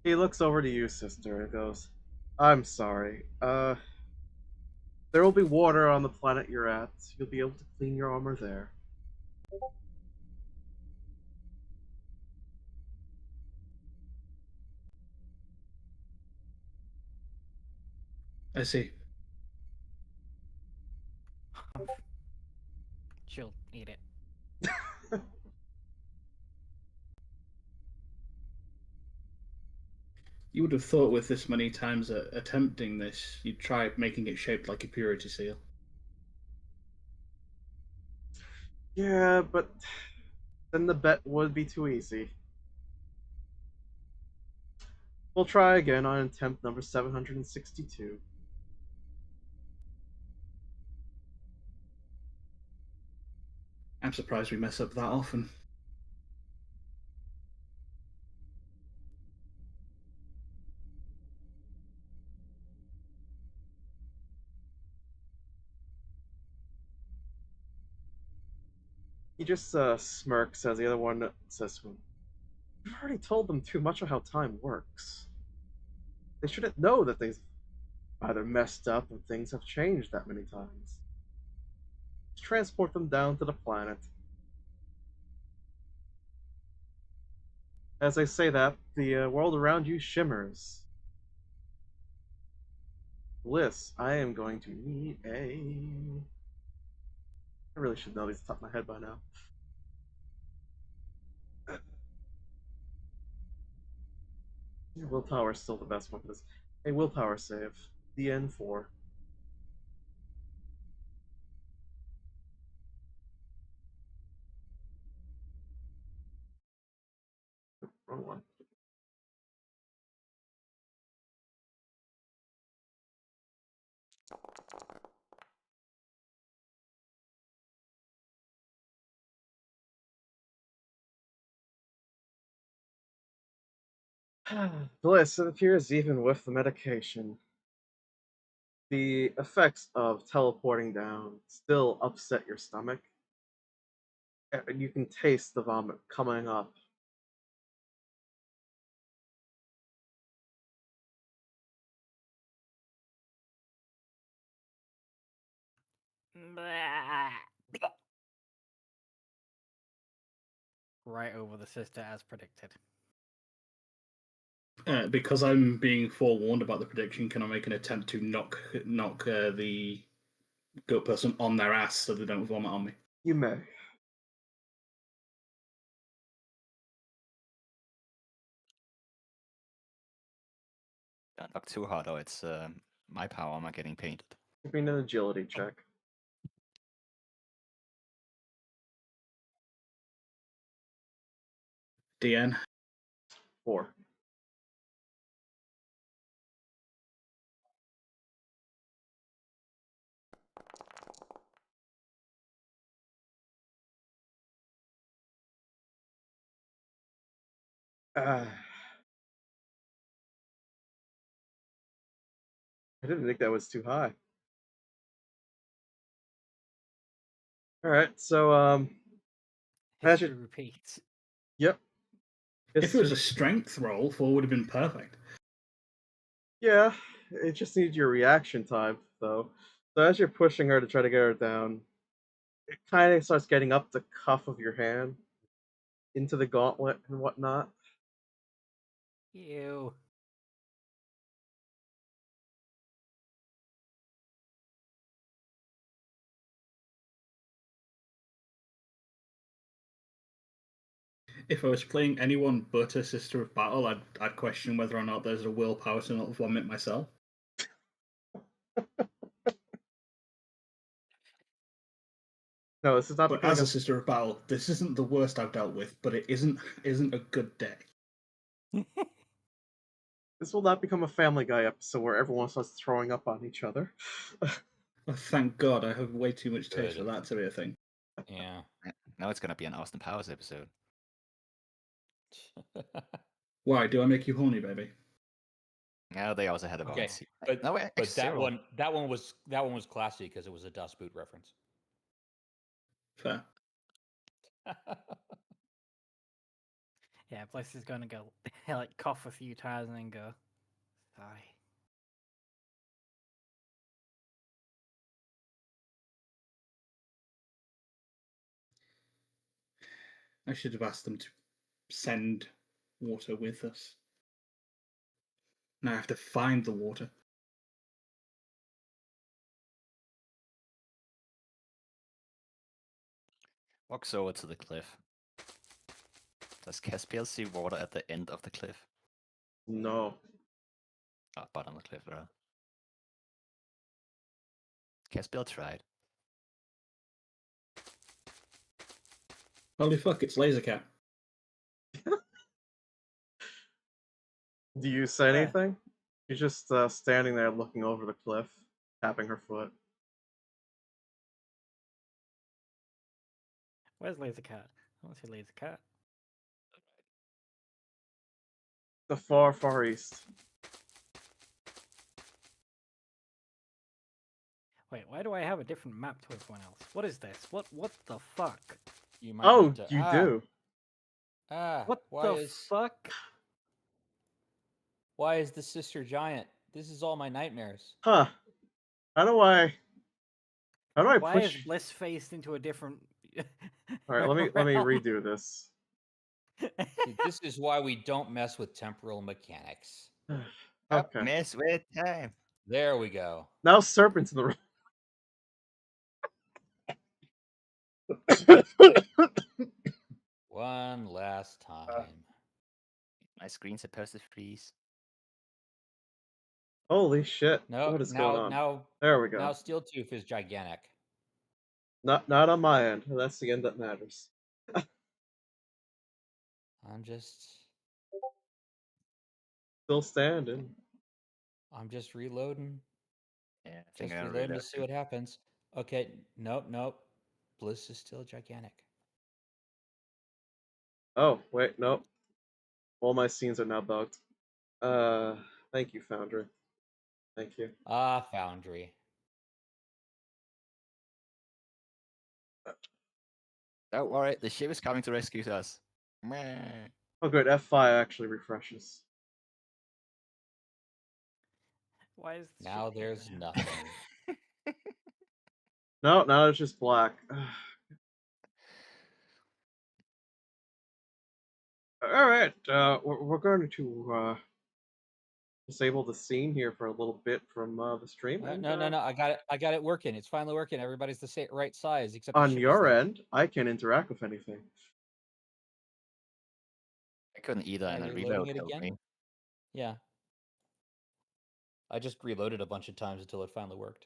He looks over to you, sister, and goes, I'm sorry. There will be water on the planet you're at. You'll be able to clean your armor there. I see. She'll eat it. You would have thought with this many times attempting this, you'd try making it shaped like a purity seal. Yeah, but then the bet would be too easy. We'll try again on attempt number 762. I'm surprised we mess up that often. He just smirks as the other one says to him, You've already told them too much of how time works. They shouldn't know that they've either messed up or things have changed that many times. Just transport them down to the planet. As I say that, the world around you shimmers. Bliss, I am going to need a... I really should know these off the top of my head by now. Your willpower is still the best one for this. A willpower save. DN4. Wrong one. Bliss, it appears even with the medication, the effects of teleporting down still upset your stomach. And you can taste the vomit coming up. right over the sister as predicted. Because I'm being forewarned about the prediction, can I make an attempt to knock the goat person on their ass so they don't vomit on me? You may. Don't knock too hard, or it's my power armor getting painted. Give me an agility check. DN. 4. I didn't think that was too high. All right, so History Magic- repeats. yep. If it was a strength roll, 4 would have been perfect. Yeah, it just needs your reaction time, though. So as you're pushing her to try to get her down, it kind of starts getting up the cuff of your hand into the gauntlet and whatnot. Ew. If I was playing anyone but a Sister of Battle, I'd question whether or not there's a willpower to not vomit myself. No, this is not But becoming as a Sister of Battle, this isn't the worst I've dealt with, but it isn't a good day. This will not become a Family Guy episode where everyone starts throwing up on each other. Oh, thank God, I have way too much taste for Good. that to be a thing. Yeah. Now it's gonna be an Austin Powers episode. Why do I make you horny, baby? Now they also had about. Okay, but no, but X-Zero. that one was classy because it was a Das Boot reference. Fair. Yeah, Bliss is gonna go like cough a few times and then go sigh. I should have asked them to send water with us. Now I have to find the water. Walks over to the cliff. Does Caspiel see water at the end of the cliff? No. Oh, bottom of the cliff, rather. Caspiel tried. Holy fuck, it's Laser Cat. Do you say Where? anything? She's just standing there looking over the cliff, tapping her foot. Where's Laser Cat? I want to see Laser Cat. The far, far east. Wait, why do I have a different map to everyone else? What is this? What the fuck? You might Oh, need to, you do. What the fuck? Why is the sister giant? This is all my nightmares. Huh. How do I Why is push? Bliss faced into a different? All right, let me realm? redo this. See, this is why we don't mess with temporal mechanics. Okay. Mess with time. There we go. Now Serpent's in the room. One last time. My screen's supposed to freeze. Holy shit! No, What is going on? now There we go. now Steeltooth is gigantic. Not on my end. That's the end that matters. I'm just Still standing. reloading. Yeah, I Just think I reloading to reload see too. what happens. Okay, nope. Bliss is still gigantic. Oh wait, nope. All my scenes are now bugged. Thank you, Foundry. Thank you. Ah, Foundry. Don't worry, the ship is coming to rescue us. Meh. Oh, good. F5 actually refreshes. Why is the Now ship here there's now? nothing. No, now it's just black. All right, we're going to disable the scene here for a little bit from the stream. And, No. I got it working. It's finally working. Everybody's the right size except the on ship is your there. end, I can't interact with anything. I couldn't either, Yeah, and a you're reload loading it killed again? me. Yeah. I just reloaded a bunch of times until it finally worked.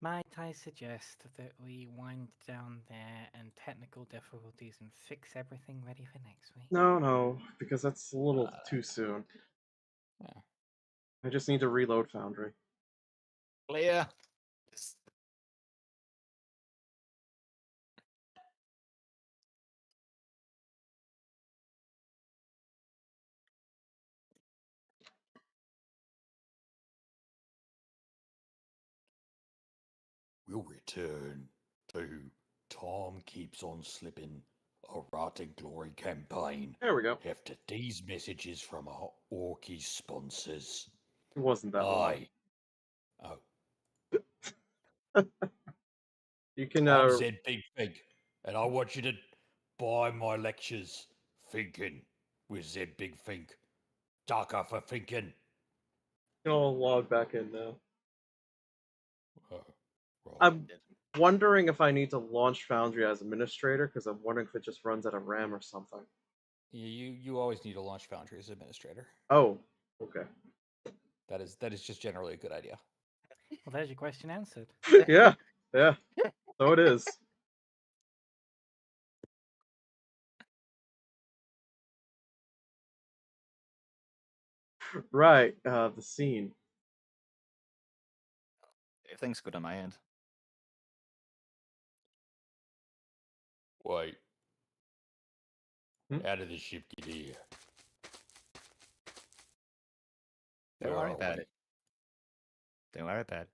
Might I suggest that we wind down there and technical difficulties and fix everything ready for next week? No, because that's a little too soon. Yeah. I just need to reload Foundry. Clear. We'll return to Time Keeps on Slipping, a Rotting Glory campaign There we go. after these messages from our Orky sponsors. It wasn't that long. Aye. Oh, You can. I'm Zed Big Fig, and I want you to buy my lectures, Thinking with Zed Big Fink. Ducker for thinking. You can all log back in now. Oh, right. I'm wondering if I need to launch Foundry as administrator because I'm wondering if it just runs out of RAM or something. You always need to launch Foundry as administrator. Oh, okay. That is just generally a good idea. Well, there's your question answered. yeah. So it is. Right, the scene. Everything's good on my end. Wait. Hmm? How did the ship get here? Don't Where worry are about we? it. Don't worry about it.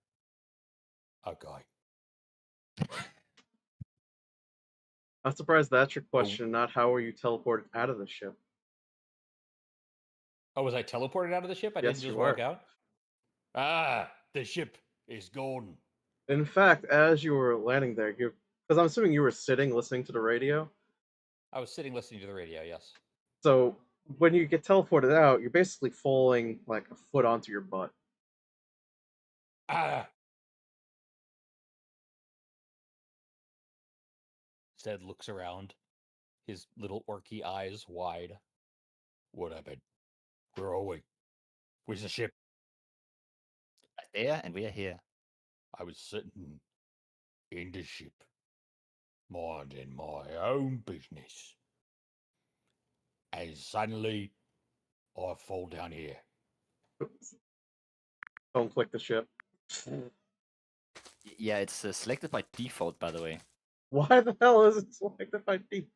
Okay. I'm surprised that's your question, not how were you teleported out of the ship. Oh, was I teleported out of the ship? I Yes, didn't just you walk were. out? Ah, the ship is gone. In fact, as you were landing there, because I'm assuming you were sitting listening to the radio. I was sitting listening to the radio, yes. So when you get teleported out, you're basically falling like a foot onto your butt. Ah! Zed looks around, his little orky eyes wide. What happened? Where are we? Where's the ship? There, and we are here. I was sitting in the ship, minding my own business. And suddenly, I fall down here. Oops. Don't click the ship. Yeah, it's selected by default, by the way. Why the hell is it selected by D?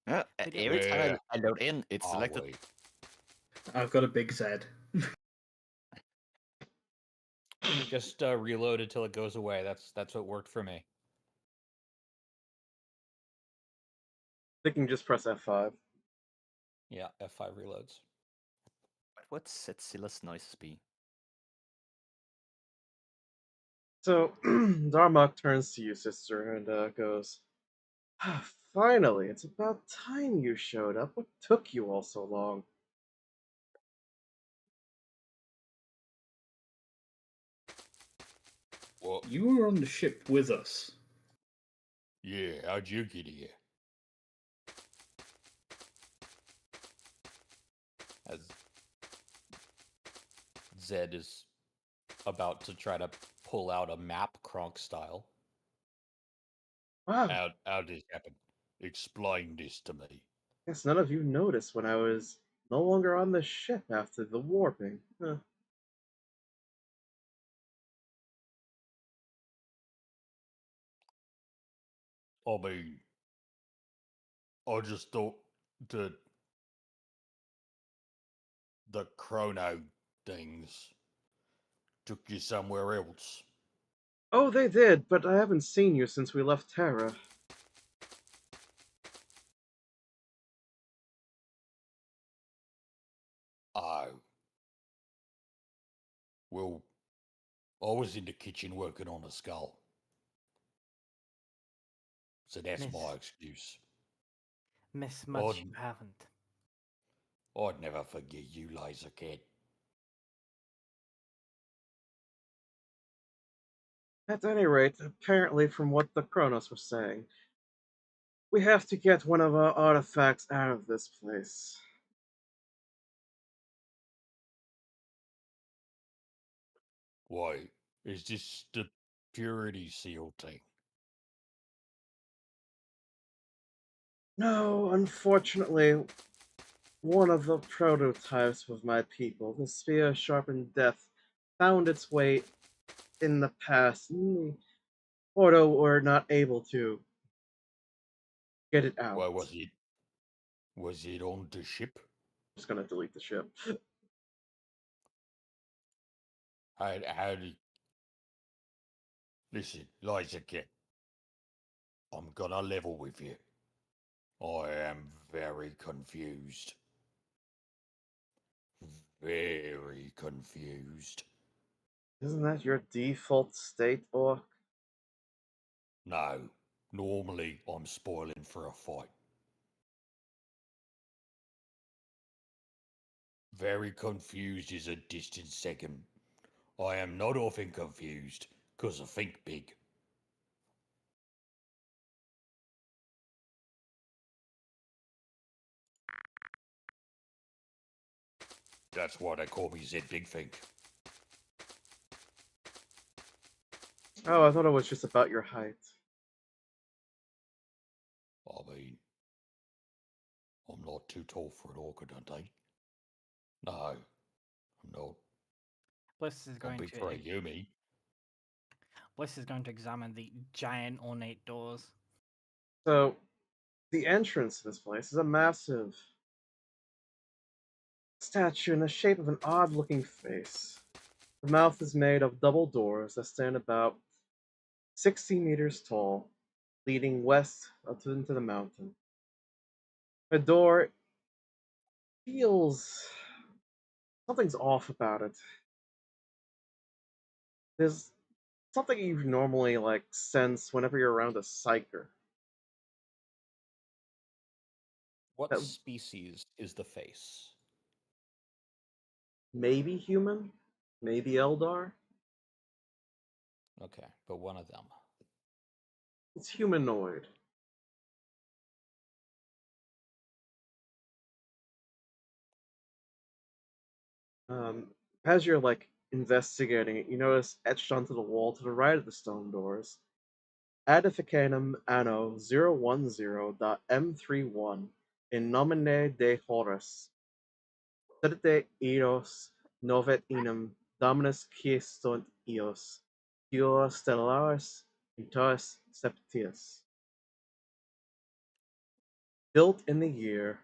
Every time Where I load in, it's are selected. we? I've got a big Z. Just reload until it goes away. That's what worked for me. I think you can just press F5. Yeah, F5 reloads. But what Setzilla's noises be? So Darmok turns to you, sister, and goes, "Finally, it's about time you showed up. What took you all so long?" What? You were on the ship with us. Yeah, how'd you get here? As Zed is about to try to pull out a map, Kronk style. Wow, How'd this happen? Explain this to me. guess none of you noticed when I was no longer on the ship after the warping. Huh. I mean, I just thought the chrono things took you somewhere else. Oh, they did, but I haven't seen you since we left Terra. Oh. Well, I was in the kitchen working on a skull. So that's my Miss- excuse. Miss much Odd. you haven't. I'd never forget you, laser kid. At any rate, apparently from what the Kronos was saying, we have to get one of our artifacts out of this place. Wait, is this the purity seal thing? No, unfortunately, one of the prototypes of my people, the Sphere of Sharpened Death, found its way in the past, and the Ordo were not able to get it out. Where was it? Was it on the ship? Just gonna delete the ship. How did... Listen, laser kid. I'm gonna level with you. I am very confused. Very confused. Isn't that your default state, Orc? No, normally I'm spoiling for a fight. Very confused is a distant second. I am not often confused, 'cause I think big. That's why they call me Zed Big Think. Oh, I thought it was just about your height. I mean, I'm not too tall for an orc, don't I? No, I'm not. Bliss is I'm going big to for a Yumi. Bliss is going to examine the giant ornate doors. So, the entrance to this place is a massive statue in the shape of an odd-looking face. The mouth is made of double doors that stand about 60 meters tall, leading west up into the mountain. The door feels something's off about it. There's something you normally like sense whenever you're around a psyker. What That species is the face? maybe human, maybe Eldar. Okay, but one of them. It's humanoid. As you're like investigating it, you notice etched onto the wall to the right of the stone doors, Adificanum anno 010.m31 in nomine de Horus, sedite eos novet inum dominus qui sunt eos, Dio stellaris intois septius. Built in the year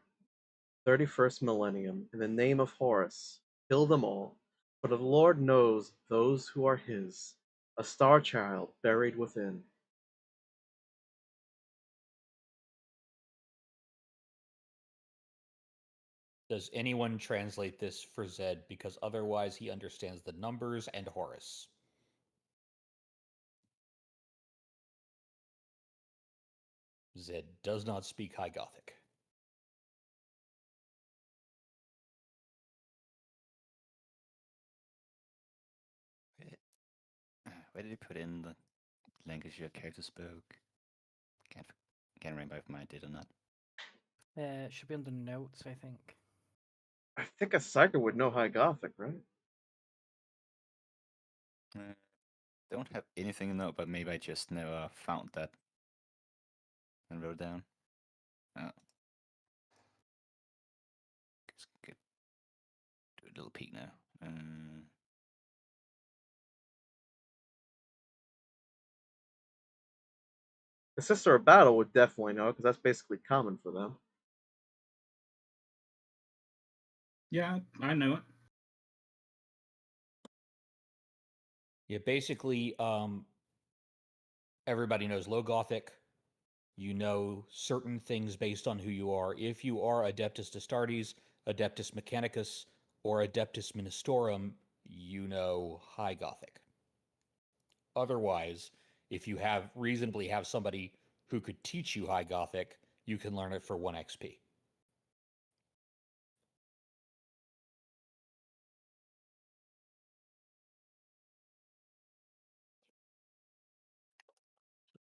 31st millennium, in the name of Horus, kill them all, for the Lord knows those who are his, a star child buried within. Does anyone translate this for Zed? Because otherwise he understands the numbers and Horus. Zed does not speak High Gothic. Where did you put in the language your character spoke? Can't remember if mine did or not. It should be under notes, I think. I think a psyker would know High Gothic, right? Don't have anything in note, but maybe I just never found that and wrote down. Oh. Just do a little peek now. The Sister of Battle would definitely know, because that's basically common for them. Yeah, I know it. Yeah, basically, everybody knows Low Gothic. You know certain things based on who you are. If you are Adeptus Astartes, Adeptus Mechanicus, or Adeptus Ministorum, you know High Gothic. Otherwise, if you reasonably have somebody who could teach you High Gothic, you can learn it for 1 XP.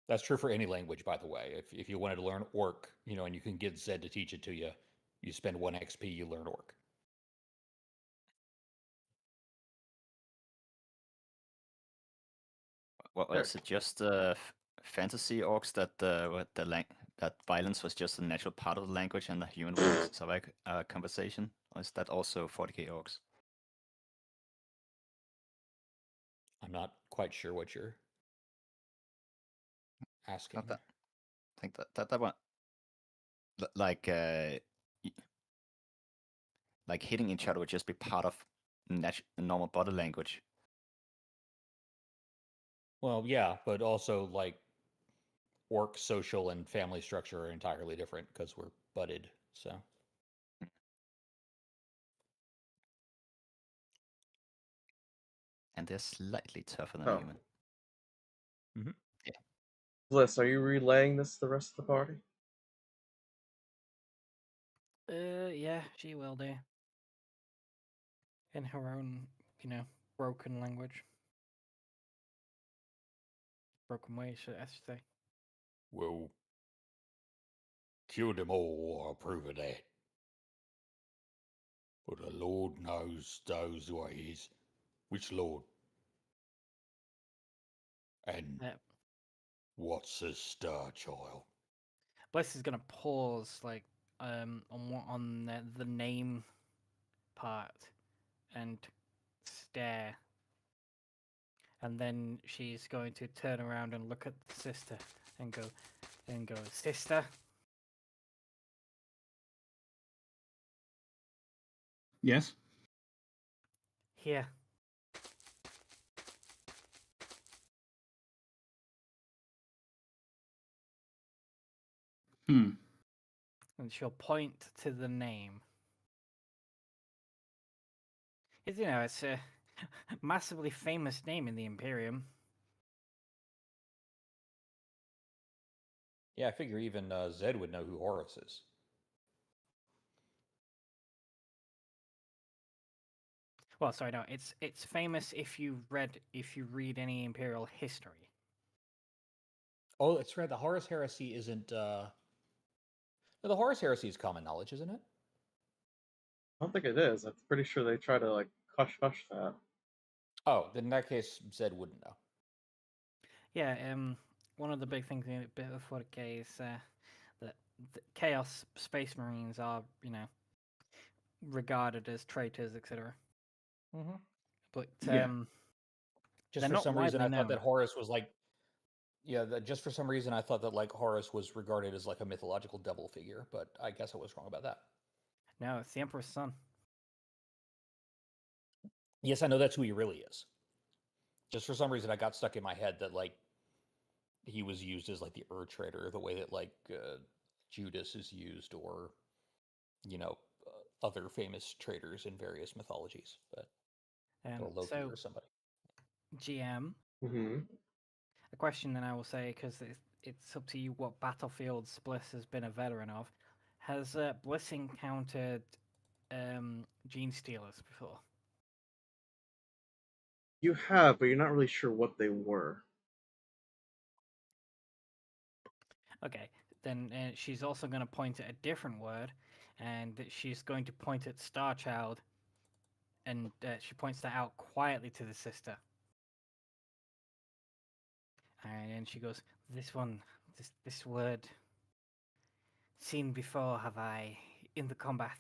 That's true for any language, by the way. If you wanted to learn Orc, and you can get Zed to teach it to you, you spend 1 XP, you learn Orc. Well, Sure. is it just fantasy orcs that that violence was just a natural part of the language and the human would survive conversation, or is that also 40k orcs? I'm not quite sure what you're asking. Not that. I think that one, like like hitting each other would just be part of normal body language. Well, yeah, but also like Orc social and family structure are entirely different because we're budded. So And they're slightly tougher than Oh. a human. Bliss, are you relaying this to the rest of the party? Yeah, she will do. In her own, broken language. Broken way, I should say. Well, kill them all, I approve of that. But the Lord knows those ways. Which Lord? And Yep. what's a star child? Bliss is gonna pause, like, on the name part, and stare, and then she's going to turn around and look at the sister, and go, sister. Yes. Here. Hmm. And she'll point to the name. It's a massively famous name in the Imperium. yeah, I figure even Zed would know who Horus is. Well, sorry, no, it's famous if you read any Imperial history. Oh, it's right. The Horus Heresy isn't. No, the Horus Heresy is common knowledge, isn't it? I don't think it is. I'm pretty sure they try to like hush that. Oh, then in that case, Zed wouldn't know. Yeah, one of the big things in a bit of 40k is that the Chaos Space Marines are, regarded as traitors, etc. Mm-hmm. But Yeah. Just they're for not some reason, I widely thought that known. Horus was like, yeah, just for some reason, I thought that like Horus was regarded as like a mythological devil figure, but I guess I was wrong about that. No, it's the Emperor's son. Yes, I know that's who he really is. Just for some reason, I got stuck in my head that like he was used as like the traitor, the way that like Judas is used, or other famous traitors in various mythologies, but or Loki So, or somebody. GM, Mm-hmm. a question that I will say, because it's up to you what battlefields Bliss has been a veteran of. Has Bliss encountered Gene Stealers before? You have, but you're not really sure what they were. Okay, then she's also going to point at a different word, and she's going to point at Star Child, and she points that out quietly to the sister. And she goes, this word, seen before have I in the combat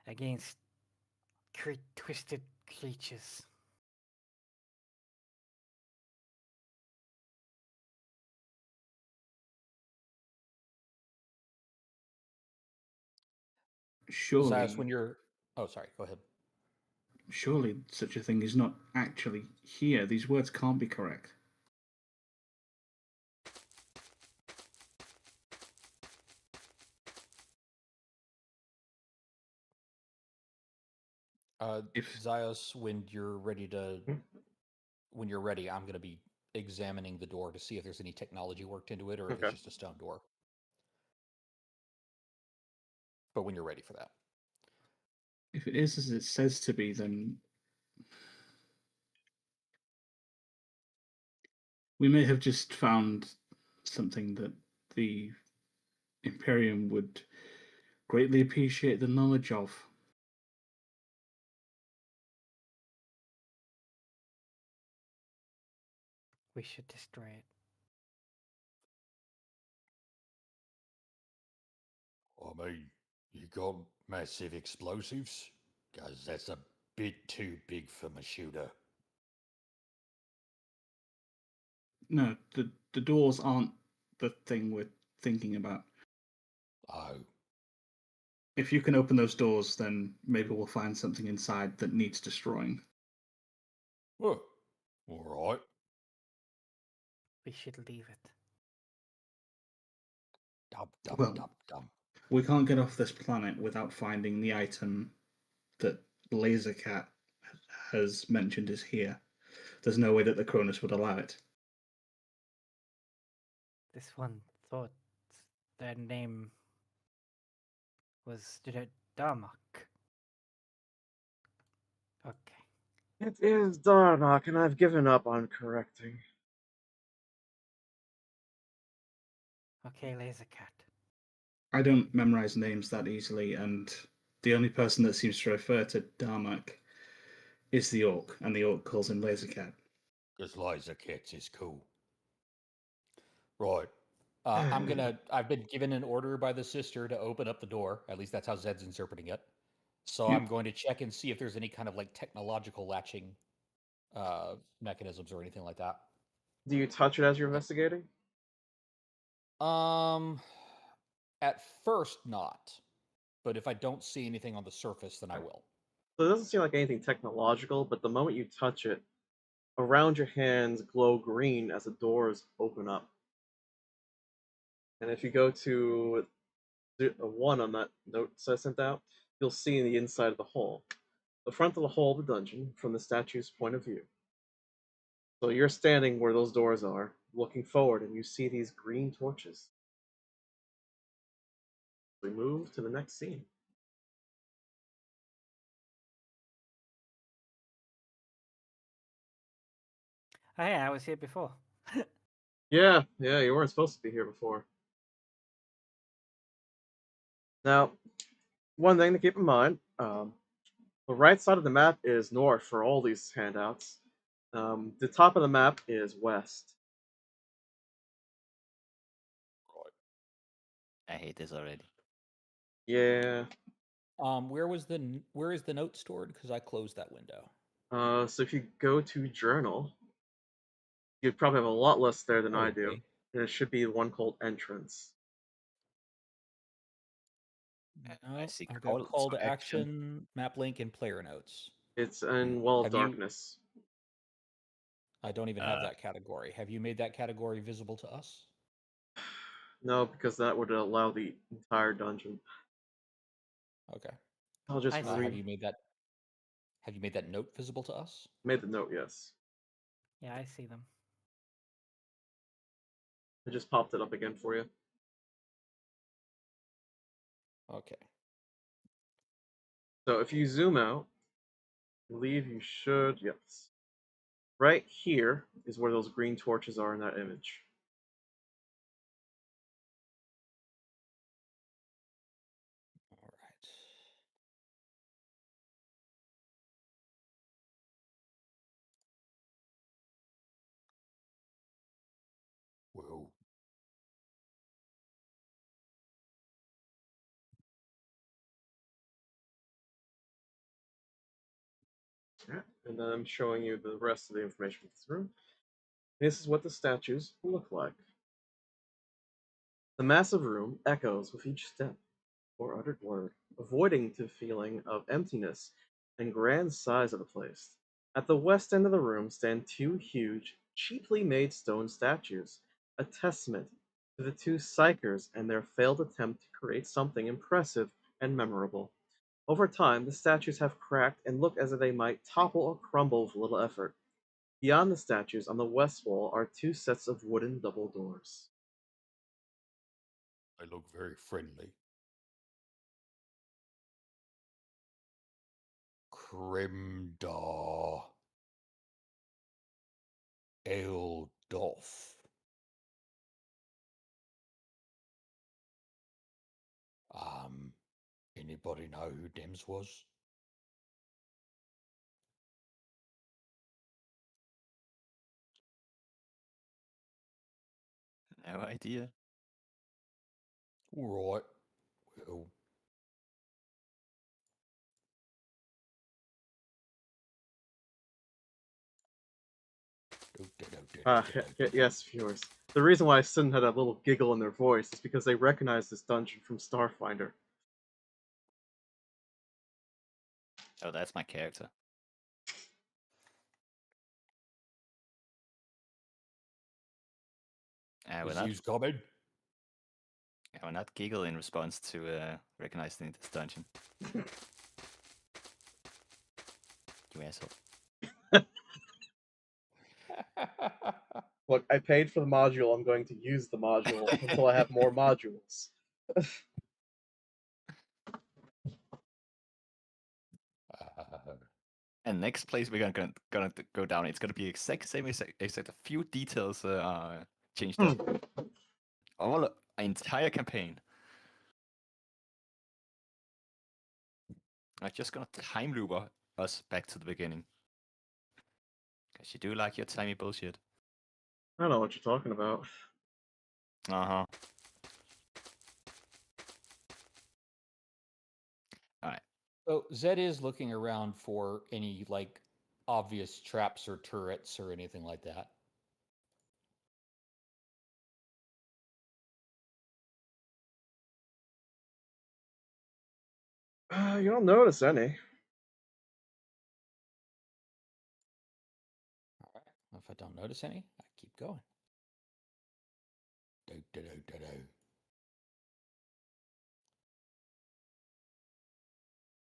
against twisted creatures. Surely, Besides, when you're, oh, sorry, go ahead. surely such a thing is not actually here. These words can't be correct. If Xios, when you're ready, Hmm? I'm going to be examining the door to see if there's any technology worked into it or if Okay. it's just a stone door. But when you're ready for that. if it is as it says to be, then We may have just found something that the Imperium would greatly appreciate the knowledge of. We should destroy it. I mean, you got massive explosives? Because that's a bit too big for my shooter. No, the doors aren't the thing we're thinking about. Oh, If you can open those doors, then maybe we'll find something inside that needs destroying. oh, all right. We should leave it. Dum, dum, Well, dum, dum. we can't get off this planet without finding the item that Lasercat has mentioned is here. There's no way that the Cronus would allow it. This one thought their name was Darmok. Okay. It is Darnock, and I've given up on correcting. Okay, Lasercat. I don't memorize names that easily, and the only person that seems to refer to Darmok is the Orc, and the Orc calls him Lasercat. Because laser kits is cool. Right. I've been given an order by the sister to open up the door. At least that's how Zed's interpreting it. So Yep. I'm going to check and see if there's any kind of like technological latching mechanisms or anything like that. Do you touch it as you're investigating? At first not, but if I don't see anything on the surface, then I will. So it doesn't seem like anything technological, but the moment you touch it, around your hands glow green as the doors open up. And if you go to one on that note I sent out, you'll see the inside of the hole. The front of the hole of the dungeon from the statue's point of view. So you're standing where those doors are, looking forward, and you see these green torches. We move to the next scene. Oh, yeah, I was here before. Yeah, you weren't supposed to be here before. Now, one thing to keep in mind, the right side of the map is north for all these handouts. The top of the map is west. I hate this already. Yeah. Where is the note stored? Because I closed that window. So if you go to journal, you'd probably have a lot less there than I do. Okay. And it should be one called entrance. I see I've got calls call for to action, map link, and player notes. It's in Well of Have you- Darkness. I don't even have that category. Have you made that category visible to us? No, because that would allow the entire dungeon. Okay. I'll just I see. Have read. you made that note visible to us? Made the note, yes. Yeah, I see them. I just popped it up again for you. Okay. So if you zoom out, I believe you should, yes. Right here is where those green torches are in that image. All right. Well, Yeah. And then I'm showing you the rest of the information in this room. This is what the statues look like. The massive room echoes with each step or uttered word, avoiding the feeling of emptiness and grand size of the place. At the west end of the room stand two huge, cheaply made stone statues, a testament to the two psychers and their failed attempt to create something impressive and memorable. Over time, the statues have cracked and look as if they might topple or crumble with little effort. Beyond the statues, on the west wall, are two sets of wooden double doors. they look very friendly. Kremdar. Eldar. off. Anybody know who Dems was? No idea. All right. Well, Yes, viewers. The reason why Sin had a little giggle in their voice is because they recognized this dungeon from Starfinder. Oh, that's my character. is you coming? I will not giggle in response to recognizing this dungeon. You asshole. Look, I paid for the module. I'm going to use the module until I have more modules. And next place we're gonna go down, it's gonna be exact same, except a few details are changed up. All an entire campaign. I'm just gonna time loop us back to the beginning. Cause you do like your timey bullshit. I don't know what you're talking about. Uh-huh. Alright. So Zed is looking around for any like obvious traps or turrets or anything like that. You don't notice any. All right. If I don't notice any, I keep going.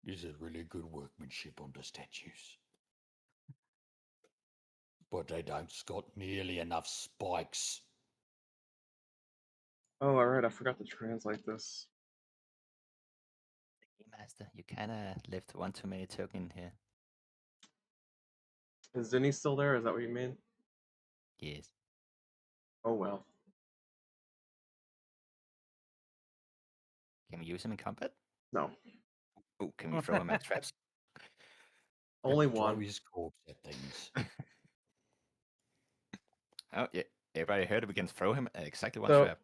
This is really good workmanship on the statues. But they don't got nearly enough spikes. Oh, alright, I forgot to translate this. Game Master, you kinda left one too many token here. Is Zinni still there? Is that what you mean? Yes. Oh well. Can we use him in combat? No. Oh, can we throw him at traps? Only Throw one. his corpse at things. Oh, yeah. Everybody heard it. We can throw him at exactly one So, trap.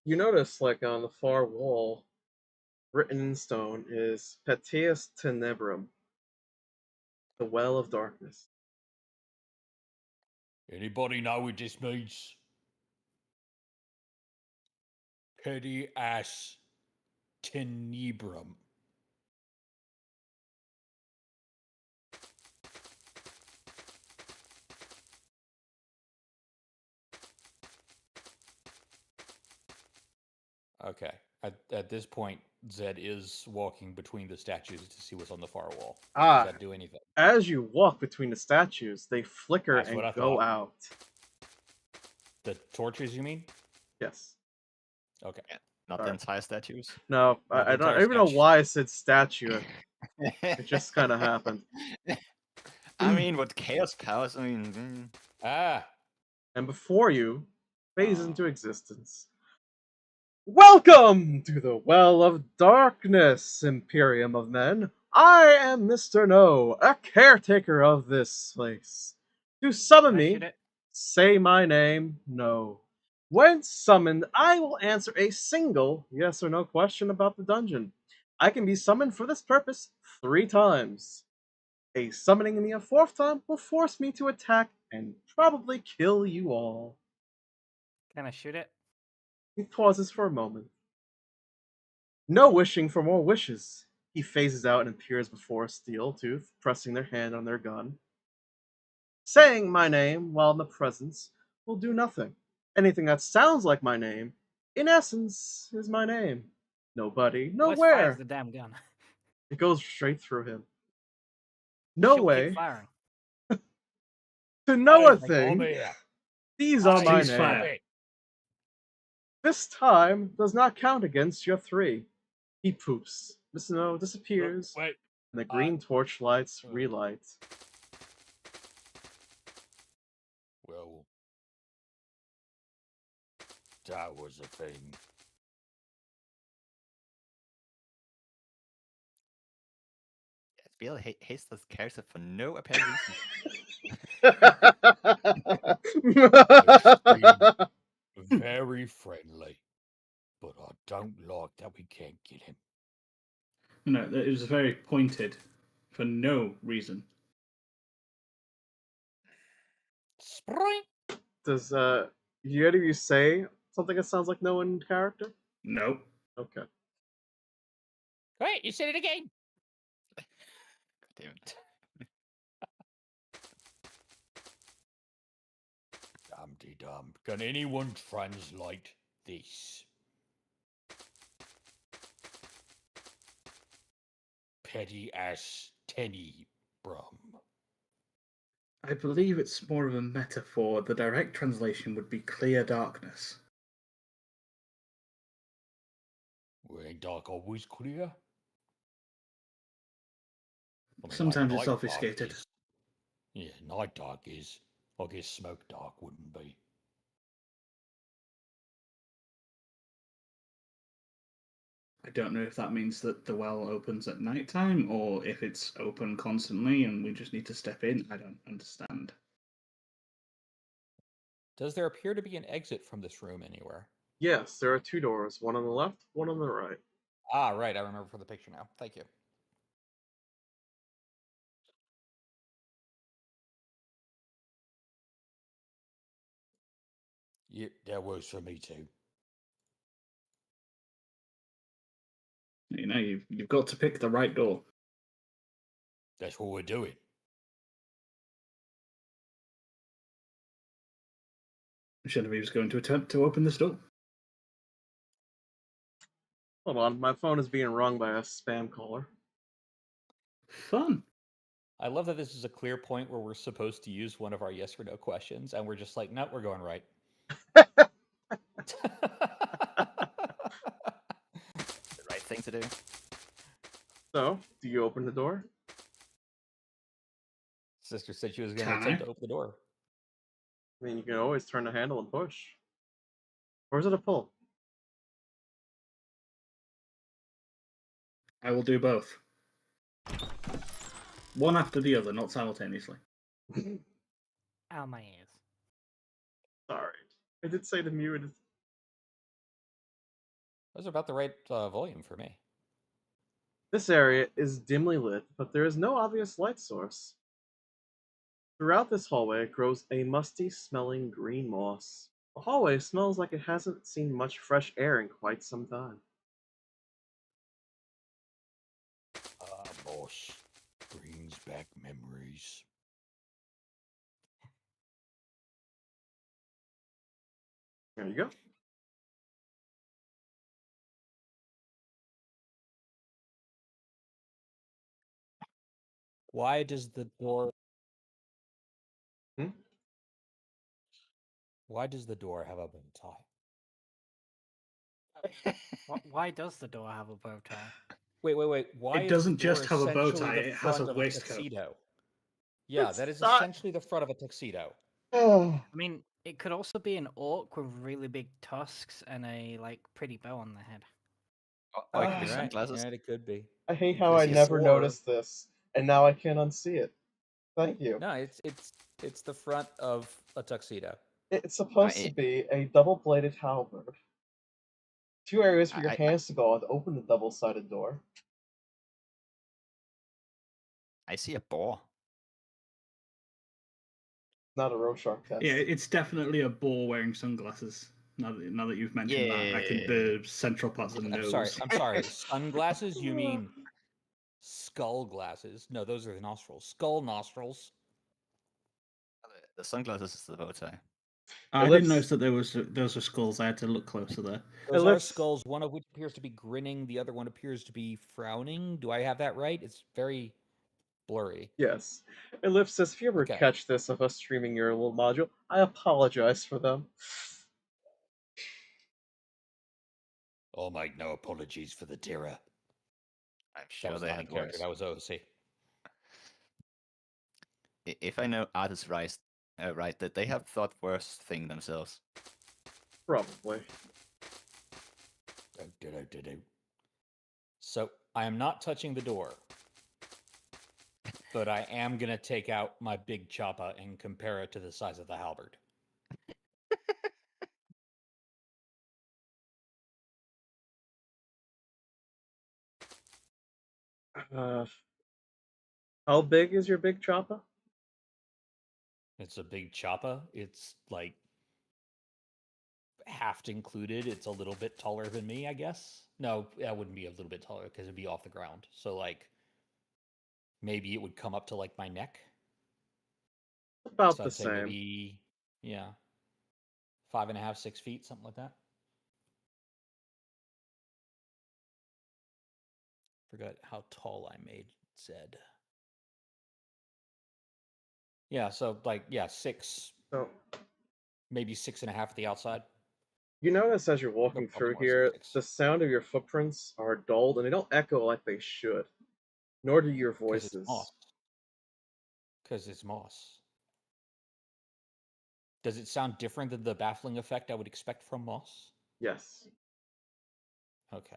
you notice, like, on the far wall, written in stone, is Petius Tenebrum, the Well of Darkness. Anybody know what this means? Petty ass tenebrum. Okay. At this point, Zed is walking between the statues to see what's on the far wall. Ah, Does that do anything? as you walk between the statues, they flicker That's and what I go thought. out. The torches, you mean? Yes. Okay. Not the Alright. entire statues. No, Not the I don't entire even know statue. why I said statue. It just kind of happened. I mean, with chaos powers, I mean. Ah, And before you, phase into existence. Welcome to the Well of Darkness, Imperium of Men. I am Mr. No, a caretaker of this place. To summon Can I me, shoot it? say my name, No. When summoned, I will answer a single yes or no question about the dungeon. I can be summoned for this purpose 3 times. A summoning me a 4th time will force me to attack and probably kill you all. Can I shoot it? He pauses for a moment. No wishing for more wishes. He phases out and appears before a steel tooth, pressing their hand on their gun. Saying my name while in the presence will do nothing. Anything that sounds like my name, in essence, is my name. Nobody, Let's fire nowhere. the damn gun. It goes straight through him. She'll No way keep firing. to know a Hey, thing. come here. These are my Cease name. fire. This time does not count against your 3. He poops. Mr. No disappears, Wait. and the green torch lights relight. Well, that was a thing. Bill hates those characters for no apparent reason. Very friendly, but I don't like that we can't get him. No, it was very pointed for no reason. Spring. Does you either of you say something that sounds like no in character? No. Okay. Wait, you said it again. God damn it. Dum-de-dum. Can anyone translate this? Petty ass Tenny Brum. I believe it's more of a metaphor. The direct translation would be clear darkness. Well, ain't dark always clear? I mean, Sometimes like it's night obfuscated. dark is. Yeah, night dark is. I guess smoke dark wouldn't be. I don't know if that means that the well opens at night time or if it's open constantly and we just need to step in. I don't understand. Does there appear to be an exit from this room anywhere? Yes, there are two doors, one on the left, one on the right. Ah, right. I remember from the picture now. Thank you. Yep, that works for me too. You know, you've got to pick the right door. That's what we're doing. Genevieve's going to attempt to open this door. Hold on, my phone is being rung by a spam caller. Fun. I love that this is a clear point where we're supposed to use one of our yes or no questions, and we're just like, no, we're going right. The right thing to do. So, do you open the door? Sister said she was going to Can attempt I? to open the door. I mean, you can always turn the handle and push. Or is it a pull? I will do both. One after the other, not simultaneously. Ow, my ears. Sorry. I did say to mute it. Those are about the right volume for me. This area is dimly lit, but there is no obvious light source. Throughout this hallway grows a musty-smelling green moss. The hallway smells like it hasn't seen much fresh air in quite some time. Ah, boss. Brings back memories. There you go. Why does the door... Hmm? Why does the door have a bow tie? Why does the door have a bow tie? Wait. Why It doesn't is the door just have a bow essentially tie, the it has front a of waistcoat. tuxedo? Yeah, It's that is not- essentially the front of a tuxedo. Oh. I mean, it could also be an orc with really big tusks and a pretty bow on the head. Or it could be You're right. sunglasses. Right, it could be. I hate You how could I see a never sword. noticed this, and now I can't unsee it. Thank you. No, it's the front of a tuxedo. It's supposed to be a double-bladed halberd. Two areas for your hands to go on to open the double-sided door. I see a boar. Not a Rorschach test. Yeah, it's definitely a boar wearing sunglasses. Now that you've mentioned that, I can the central parts of the nose. I'm sorry. Sunglasses? You mean skull glasses? No, those are the nostrils. Skull nostrils. The sunglasses is the bow tie. I didn't notice that those were skulls. I had to look closer there. Those are skulls, one of which appears to be grinning, the other one appears to be frowning. Do I have that right? It's very blurry. Yes. Ellipsis, if you ever catch this of us streaming your little module, I apologize for them. I'll make no apologies for the terror. I'm sure they had worse. That was OC. If I know artists right, that they have thought worse thing themselves. Probably. Do-do-do-do-do. So I am not touching the door, but I am gonna take out my big choppa and compare it to the size of the halberd. How big is your big choppa? It's a big choppa. It's like haft included. It's a little bit taller than me, I guess. No, that wouldn't be a little bit taller because it'd be off the ground. So like maybe it would come up to like my neck. About So the I'd say same. maybe 5.5, 6 feet, something like that. Forgot how tall I made Zed. Yeah, so like 6, So maybe 6.5 at the outside. you notice as you're No, walking probably through more, here, 6. the sound of your footprints are dulled and they don't echo like they should. Nor do your Because it's voices. moss. Because it's moss. Does it sound different than the baffling effect I would expect from moss? Yes. Okay.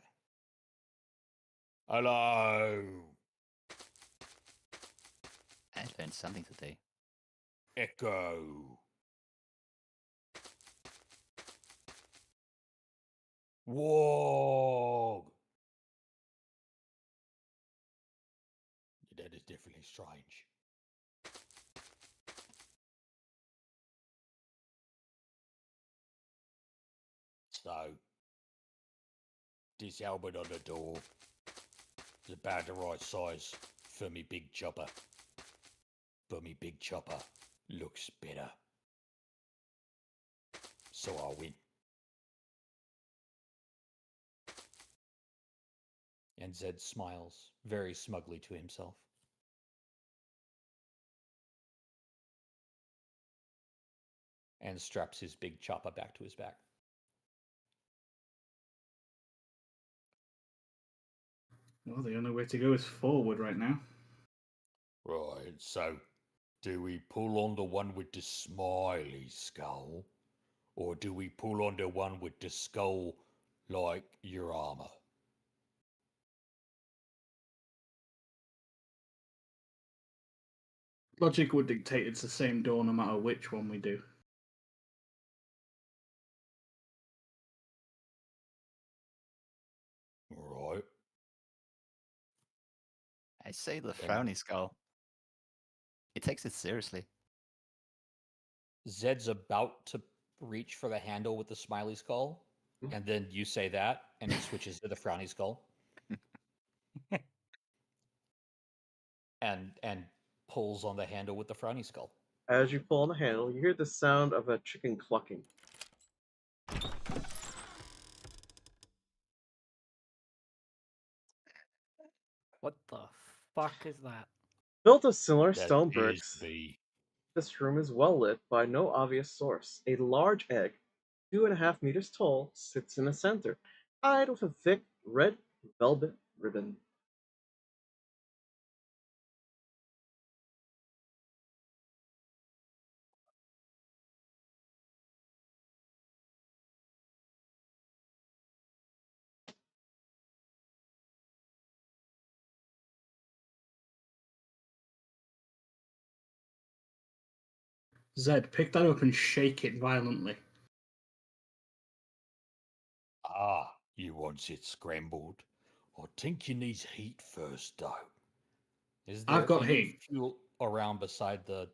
Hello. I learned something today. Echo. Whoa. That is definitely strange. So, this helmet on the door is about the right size for me big chopper. But me big chopper looks better. So I win. And Zed smiles very smugly to himself. And straps his big choppa back to his back. Well, the only way to go is forward right now. Right, so do we pull on the one with the smiley skull? Or do we pull on the one with the skull like your armor? Logic would dictate it's the same door no matter which one we do. Right. I say the And frowny skull. It takes it seriously. Zed's about to reach for the handle with the smiley skull, and then you say that, and he switches to the frowny skull. and pulls on the handle with the frowny skull. As you pull on the handle, you hear the sound of a chicken clucking. What the fuck is that? Built of similar that stone is bricks, the this room is well lit by no obvious source. A large egg, 2.5 meters tall, sits in the center, tied with a thick red velvet ribbon. Zed, pick that up and shake it violently. you want it scrambled. I think you need heat first though. Is I've there got any heat. fuel around beside the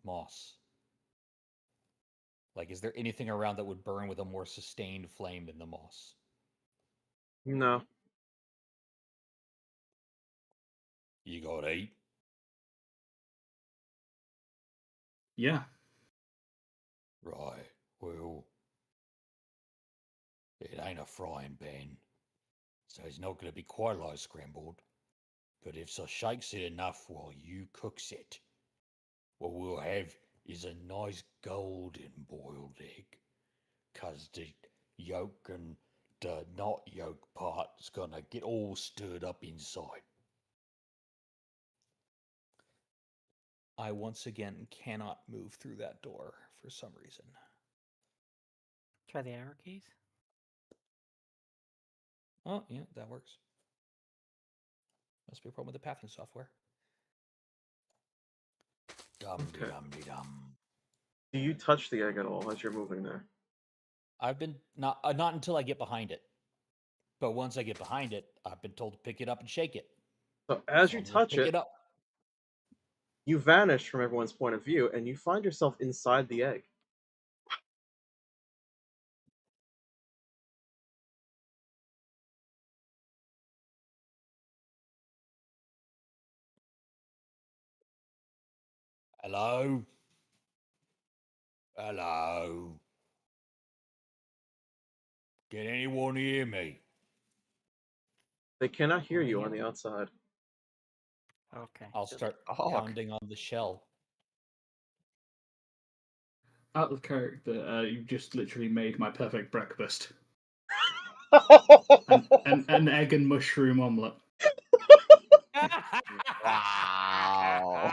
moss? Like, is there anything around that would burn with a more sustained flame than the moss? No. You got heat? Yeah. Right. Well, it ain't a frying pan, so it's not going to be quite like scrambled. But if so shakes it enough while you cooks it, what we'll have is a nice golden boiled egg. 'Cause the yolk and the not yolk part's gonna get all stirred up inside. I once again cannot move through that door for some reason. Try the arrow keys. Oh, yeah, that works. Must be a problem with the pathing software. Dum de Okay. dum de dum. Do you touch the egg at all as you're moving there? I've been not until I get behind it. But once I get behind it, I've been told to pick it up and shake it. So as So you I'm gonna touch pick it, it up. you vanish from everyone's point of view, and you find yourself inside the egg. Hello? Hello? Can anyone hear me? They cannot hear Well, you yeah. on the outside. Okay. I'll Just start talk. pounding on the shell. Out of character, you've just literally made my perfect breakfast. An egg and mushroom omelette. Wow.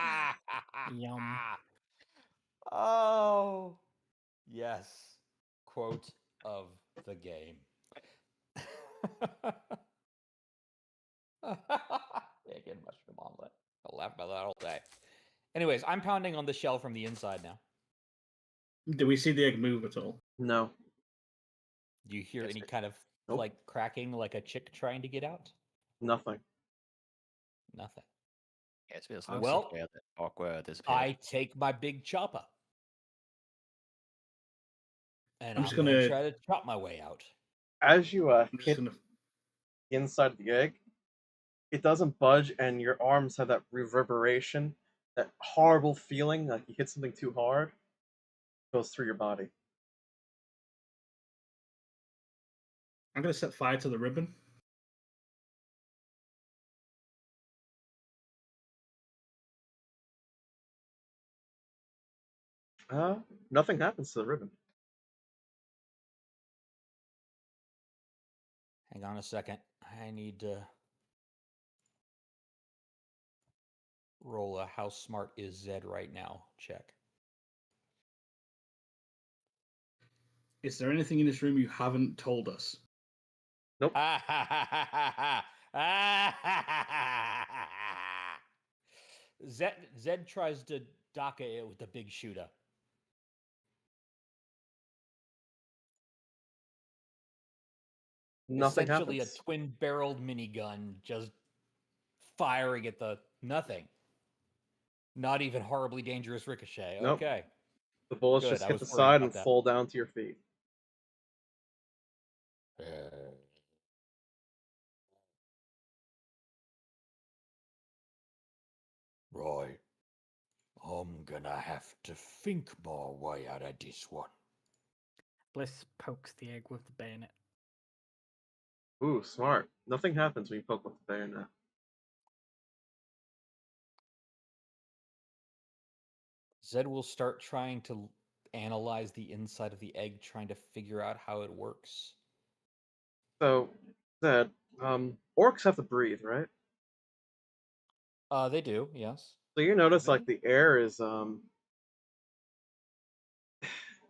Yum. Oh, yes. Quote of the game. Egg and mushroom omelet. I'll laugh about that all day. Anyways, I'm pounding on the shell from the inside now. Do we see the egg move at all? No. Do you hear Yes, any it- kind of Nope. like cracking like a chick trying to get out? Nothing. Nothing. Yes, it feels Okay. Well, where the awkward disappeared. I take my big chopper. And I'm I'm just gonna gonna. try to chop my way out. As you I'm just hit gonna. the inside of the egg, it doesn't budge, and your arms have that reverberation, that horrible feeling like you hit something too hard, goes through your body. I'm gonna set fire to the ribbon. Nothing happens to the ribbon. Hang on a second. I need to roll a how smart is Zed right now check. Is there anything in this room you haven't told us? Nope. Zed tries to dock it with the big shooter. Nothing Essentially happens. a twin-barreled minigun just firing at the nothing. Not even horribly dangerous ricochet. Nope. Okay. The bullets Good, just I hit was the worried side about and that. fall down to your feet. Right. I'm gonna have to think my way out of this one. Bliss pokes the egg with the bayonet. Ooh, smart. Nothing happens when you poke with the bayonet. Zed will start trying to analyze the inside of the egg, trying to figure out how it works. So, Zed, orcs have to breathe, right? They do, yes. So you notice they? like the air is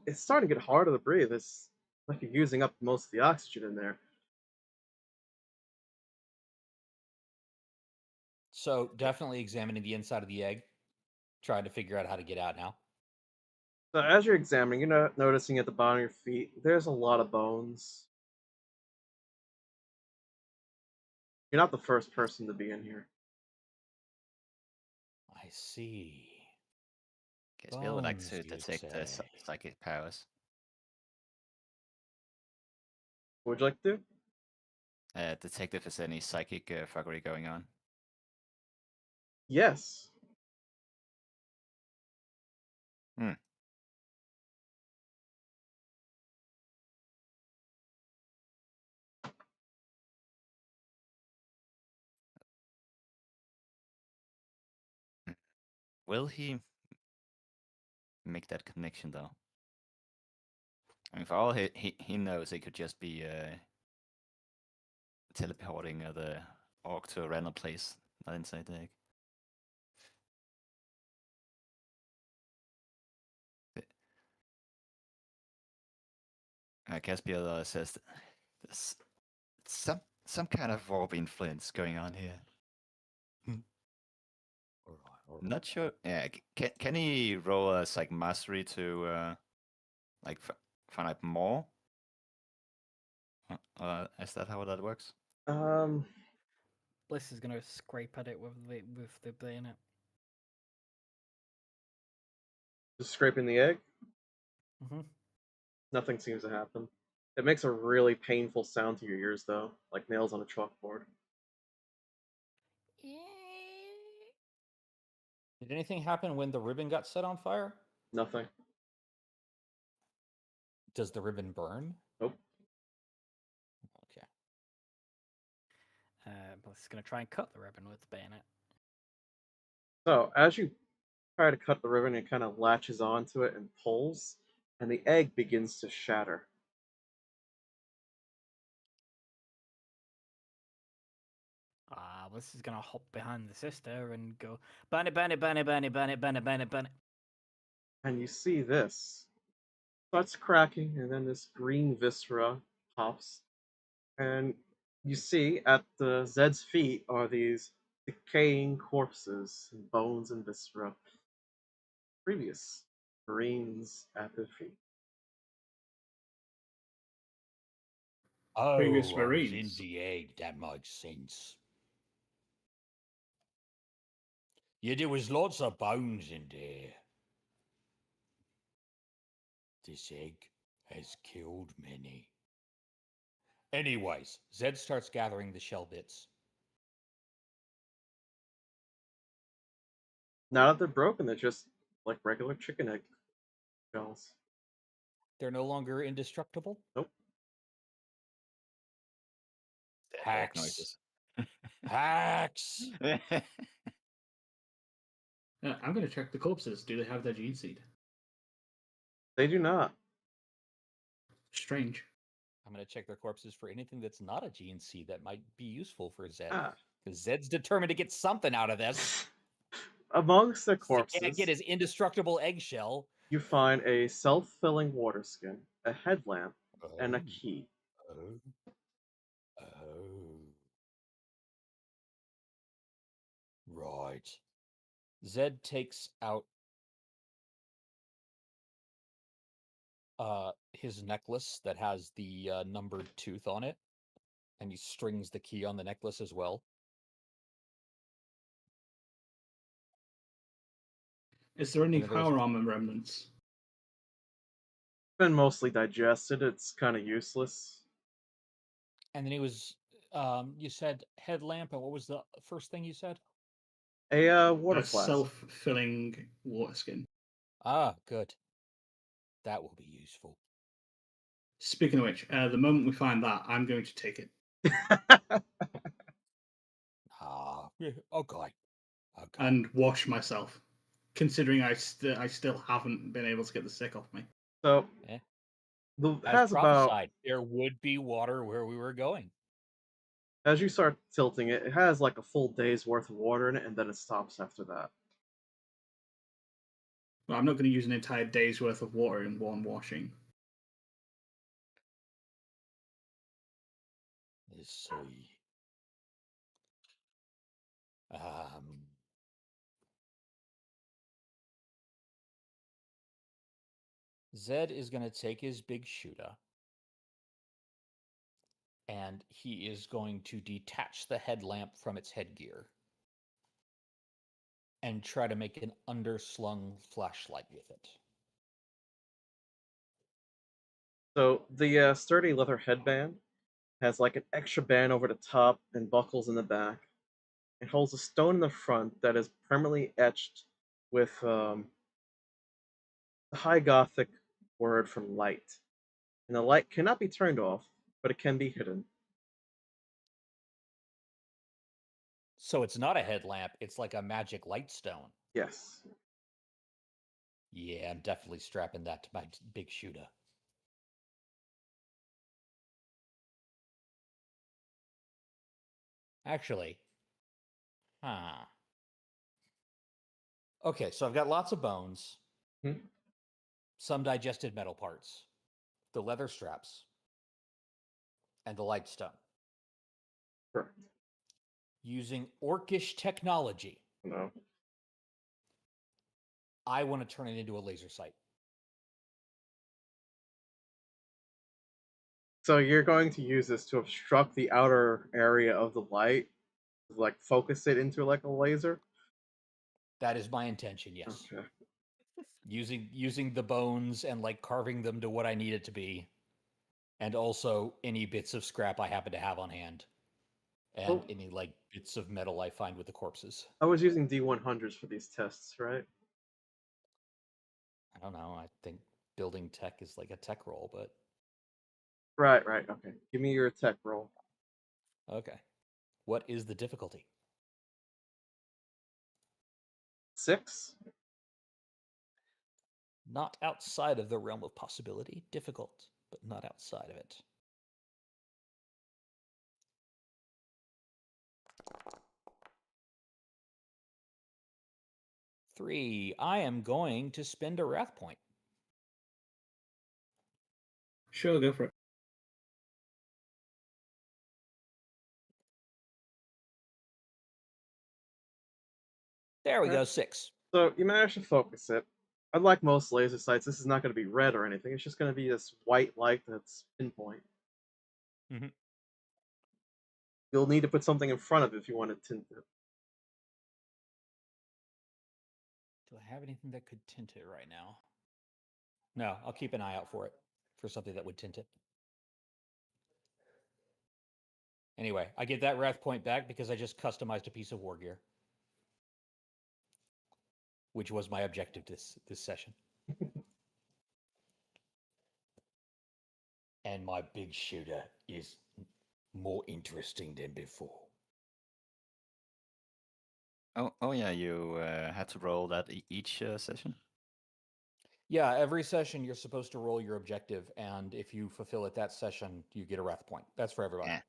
it's starting to get harder to breathe. It's like you're using up most of the oxygen in there. So definitely examining the inside of the egg, trying to figure out how to get out now. So as you're examining, you're noticing at the bottom of your feet, there's a lot of bones. You're not the first person to be in here. I see. Guess we would like Bones, to you detect the say. psychic powers. What would you like to do? Detect if there's any psychic fuckery going on. Yes. Will he make that connection though? I mean, for all he knows, it could just be teleporting the orc to a random place, not inside the egg. Caspian says there's some kind of Robin Flint's going on here. Not sure. Yeah, can he roll a psych mastery to like find out more? Is that how that works? Bliss is gonna scrape at it with the bayonet. Just scraping the egg. Mm-hmm. Nothing seems to happen. It makes a really painful sound to your ears, though, like nails on a chalkboard. Did anything happen when the ribbon got set on fire? Nothing. Does the ribbon burn? Nope. Okay. Bliss is gonna try and cut the ribbon with the bayonet. So as you try to cut the ribbon, it kind of latches onto it and pulls, and the egg begins to shatter. Bliss is gonna hop behind the sister and go, burn it, burn it, burn it, burn it, burn it, burn it, burn it, burn it. And you see this. Starts cracking, and then this green viscera pops. And you see at the Zed's feet are these decaying corpses, and bones and viscera. Previous Marines at their feet. Oh, Previous I was in Marines. the egg. That makes sense. Yeah, there was lots of bones in there. This egg has killed many. Anyways, Zed starts gathering the shell bits. Now that they're broken, they're just like regular chicken egg shells. They're no longer indestructible. Nope. Egg Hacks. noises. Hacks. I'm going to check the corpses. Do they have their gene seed? They do not. Strange. I'm going to check their corpses for anything that's not a gene seed that might be useful for Zed. Ah. Because Zed's determined to get something out of this. Amongst their He corpses, can't get his indestructible eggshell. you find a self-filling water skin, a headlamp, and a Oh, key. oh, oh. Right. Zed takes out his necklace that has the numbered tooth on it, and he strings the key on the necklace as well. Is there any And then there was- power armor remnants? Been mostly digested. It's kind of useless. And then he was, you said headlamp, and what was the first thing you said? A water A flask. self-filling water skin. Ah, good. That will be useful. Speaking of which, the moment we find that, I'm going to take it. Ah, yeah, okay. Okay. And wash myself, considering I still haven't been able to get the sick off me. So, Eh. it As has about, prophesied, there would be water where we were going. as you start tilting it, it has like a full day's worth of water in it, and then it stops after that. But I'm not going to use an entire day's worth of water in one washing. Let's see. Zed is going to take his big shooter, and he is going to detach the headlamp from its headgear and try to make an underslung flashlight with it. So the sturdy leather headband has like an extra band over the top and buckles in the back. It holds a stone in the front that is permanently etched with the High Gothic word for light. And the light cannot be turned off, but it can be hidden. So it's not a headlamp, it's like a magic light stone. Yes. Yeah, I'm definitely strapping that to my big shooter. Actually, okay, so I've got lots of bones, Hmm. some digested metal parts. the leather straps, and the light stone. Correct. Using orcish technology, No. I want to turn it into a laser sight. So you're going to use this to obstruct the outer area of the light, like focus it into like a laser. That is my intention, yes. Okay. Using the bones and like carving them to what I need it to be, and also any bits of scrap I happen to have on hand, and any like bits of metal I find with the corpses. I was using D100s for these tests, right? I don't know. I think building tech is like a tech roll, but Right. Okay. Give me your tech roll. okay. What is the difficulty? 6. Not outside of the realm of possibility. Difficult, but not outside of it. Three. I am going to spend a wrath point. Sure, go for it. There we Alright. go. 6. So you managed to focus it. Unlike most laser sights, this is not going to be red or anything. It's just going to be this white light that's pinpoint. Mhm. You'll need to put something in front of it if you want to tint it. Do I have anything that could tint it right now? No, I'll keep an eye out for it, for something that would tint it. Anyway, I get that wrath point back because I just customized a piece of war gear, which was my objective this session. And my big shooter is more interesting than before. Oh yeah, you had to roll that each session. Yeah, every session you're supposed to roll your objective, and if you fulfill it that session, you get a wrath point. That's for everybody. Yeah.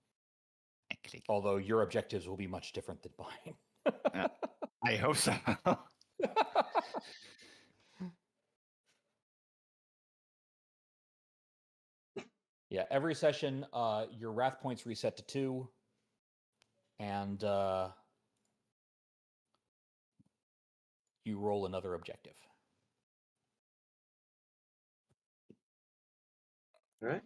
Click. Although your objectives will be much different than mine. I hope so. Yeah, every session, your wrath points reset to 2, and you roll another objective. All right.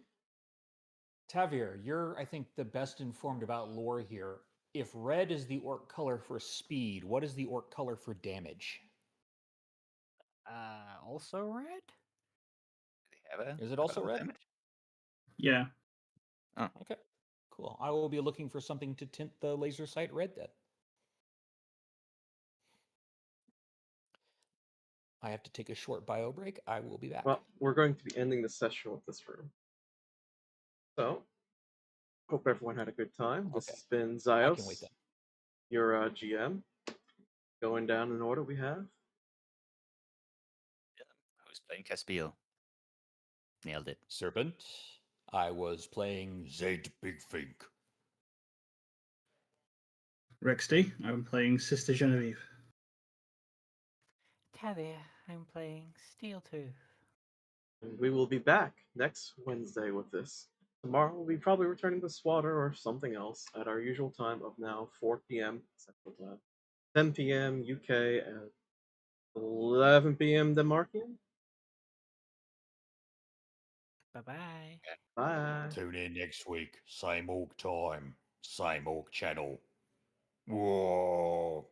Tavihr, you're, I think, the best informed about lore here. If red is the orc color for speed, what is the orc color for damage? Also red? Is it also red? Damage? Yeah. Oh. Okay, cool. I will be looking for something to tint the laser sight red then. I have to take a short bio break. I will be back. Well, we're going to be ending the session with this room. So, hope everyone had a good time. This Okay. has been I can wait Xios, then. your GM. Going down in order, we have Who's playing Caspiel? Nailed it. Serpent. I was playing Zed Big Fink. Rexty, I'm playing Sister Genevieve. Tavihr, I'm playing Steeltooth. and we will be back next Wednesday with this. Tomorrow we'll be probably returning to Swtor or something else at our usual time of now 4 p.m. Central Time, 10 p.m. UK, and 11 p.m. Denmarkian. Bye-bye. Bye. Tune in next week. Same orc time. Same orc channel. Whoa.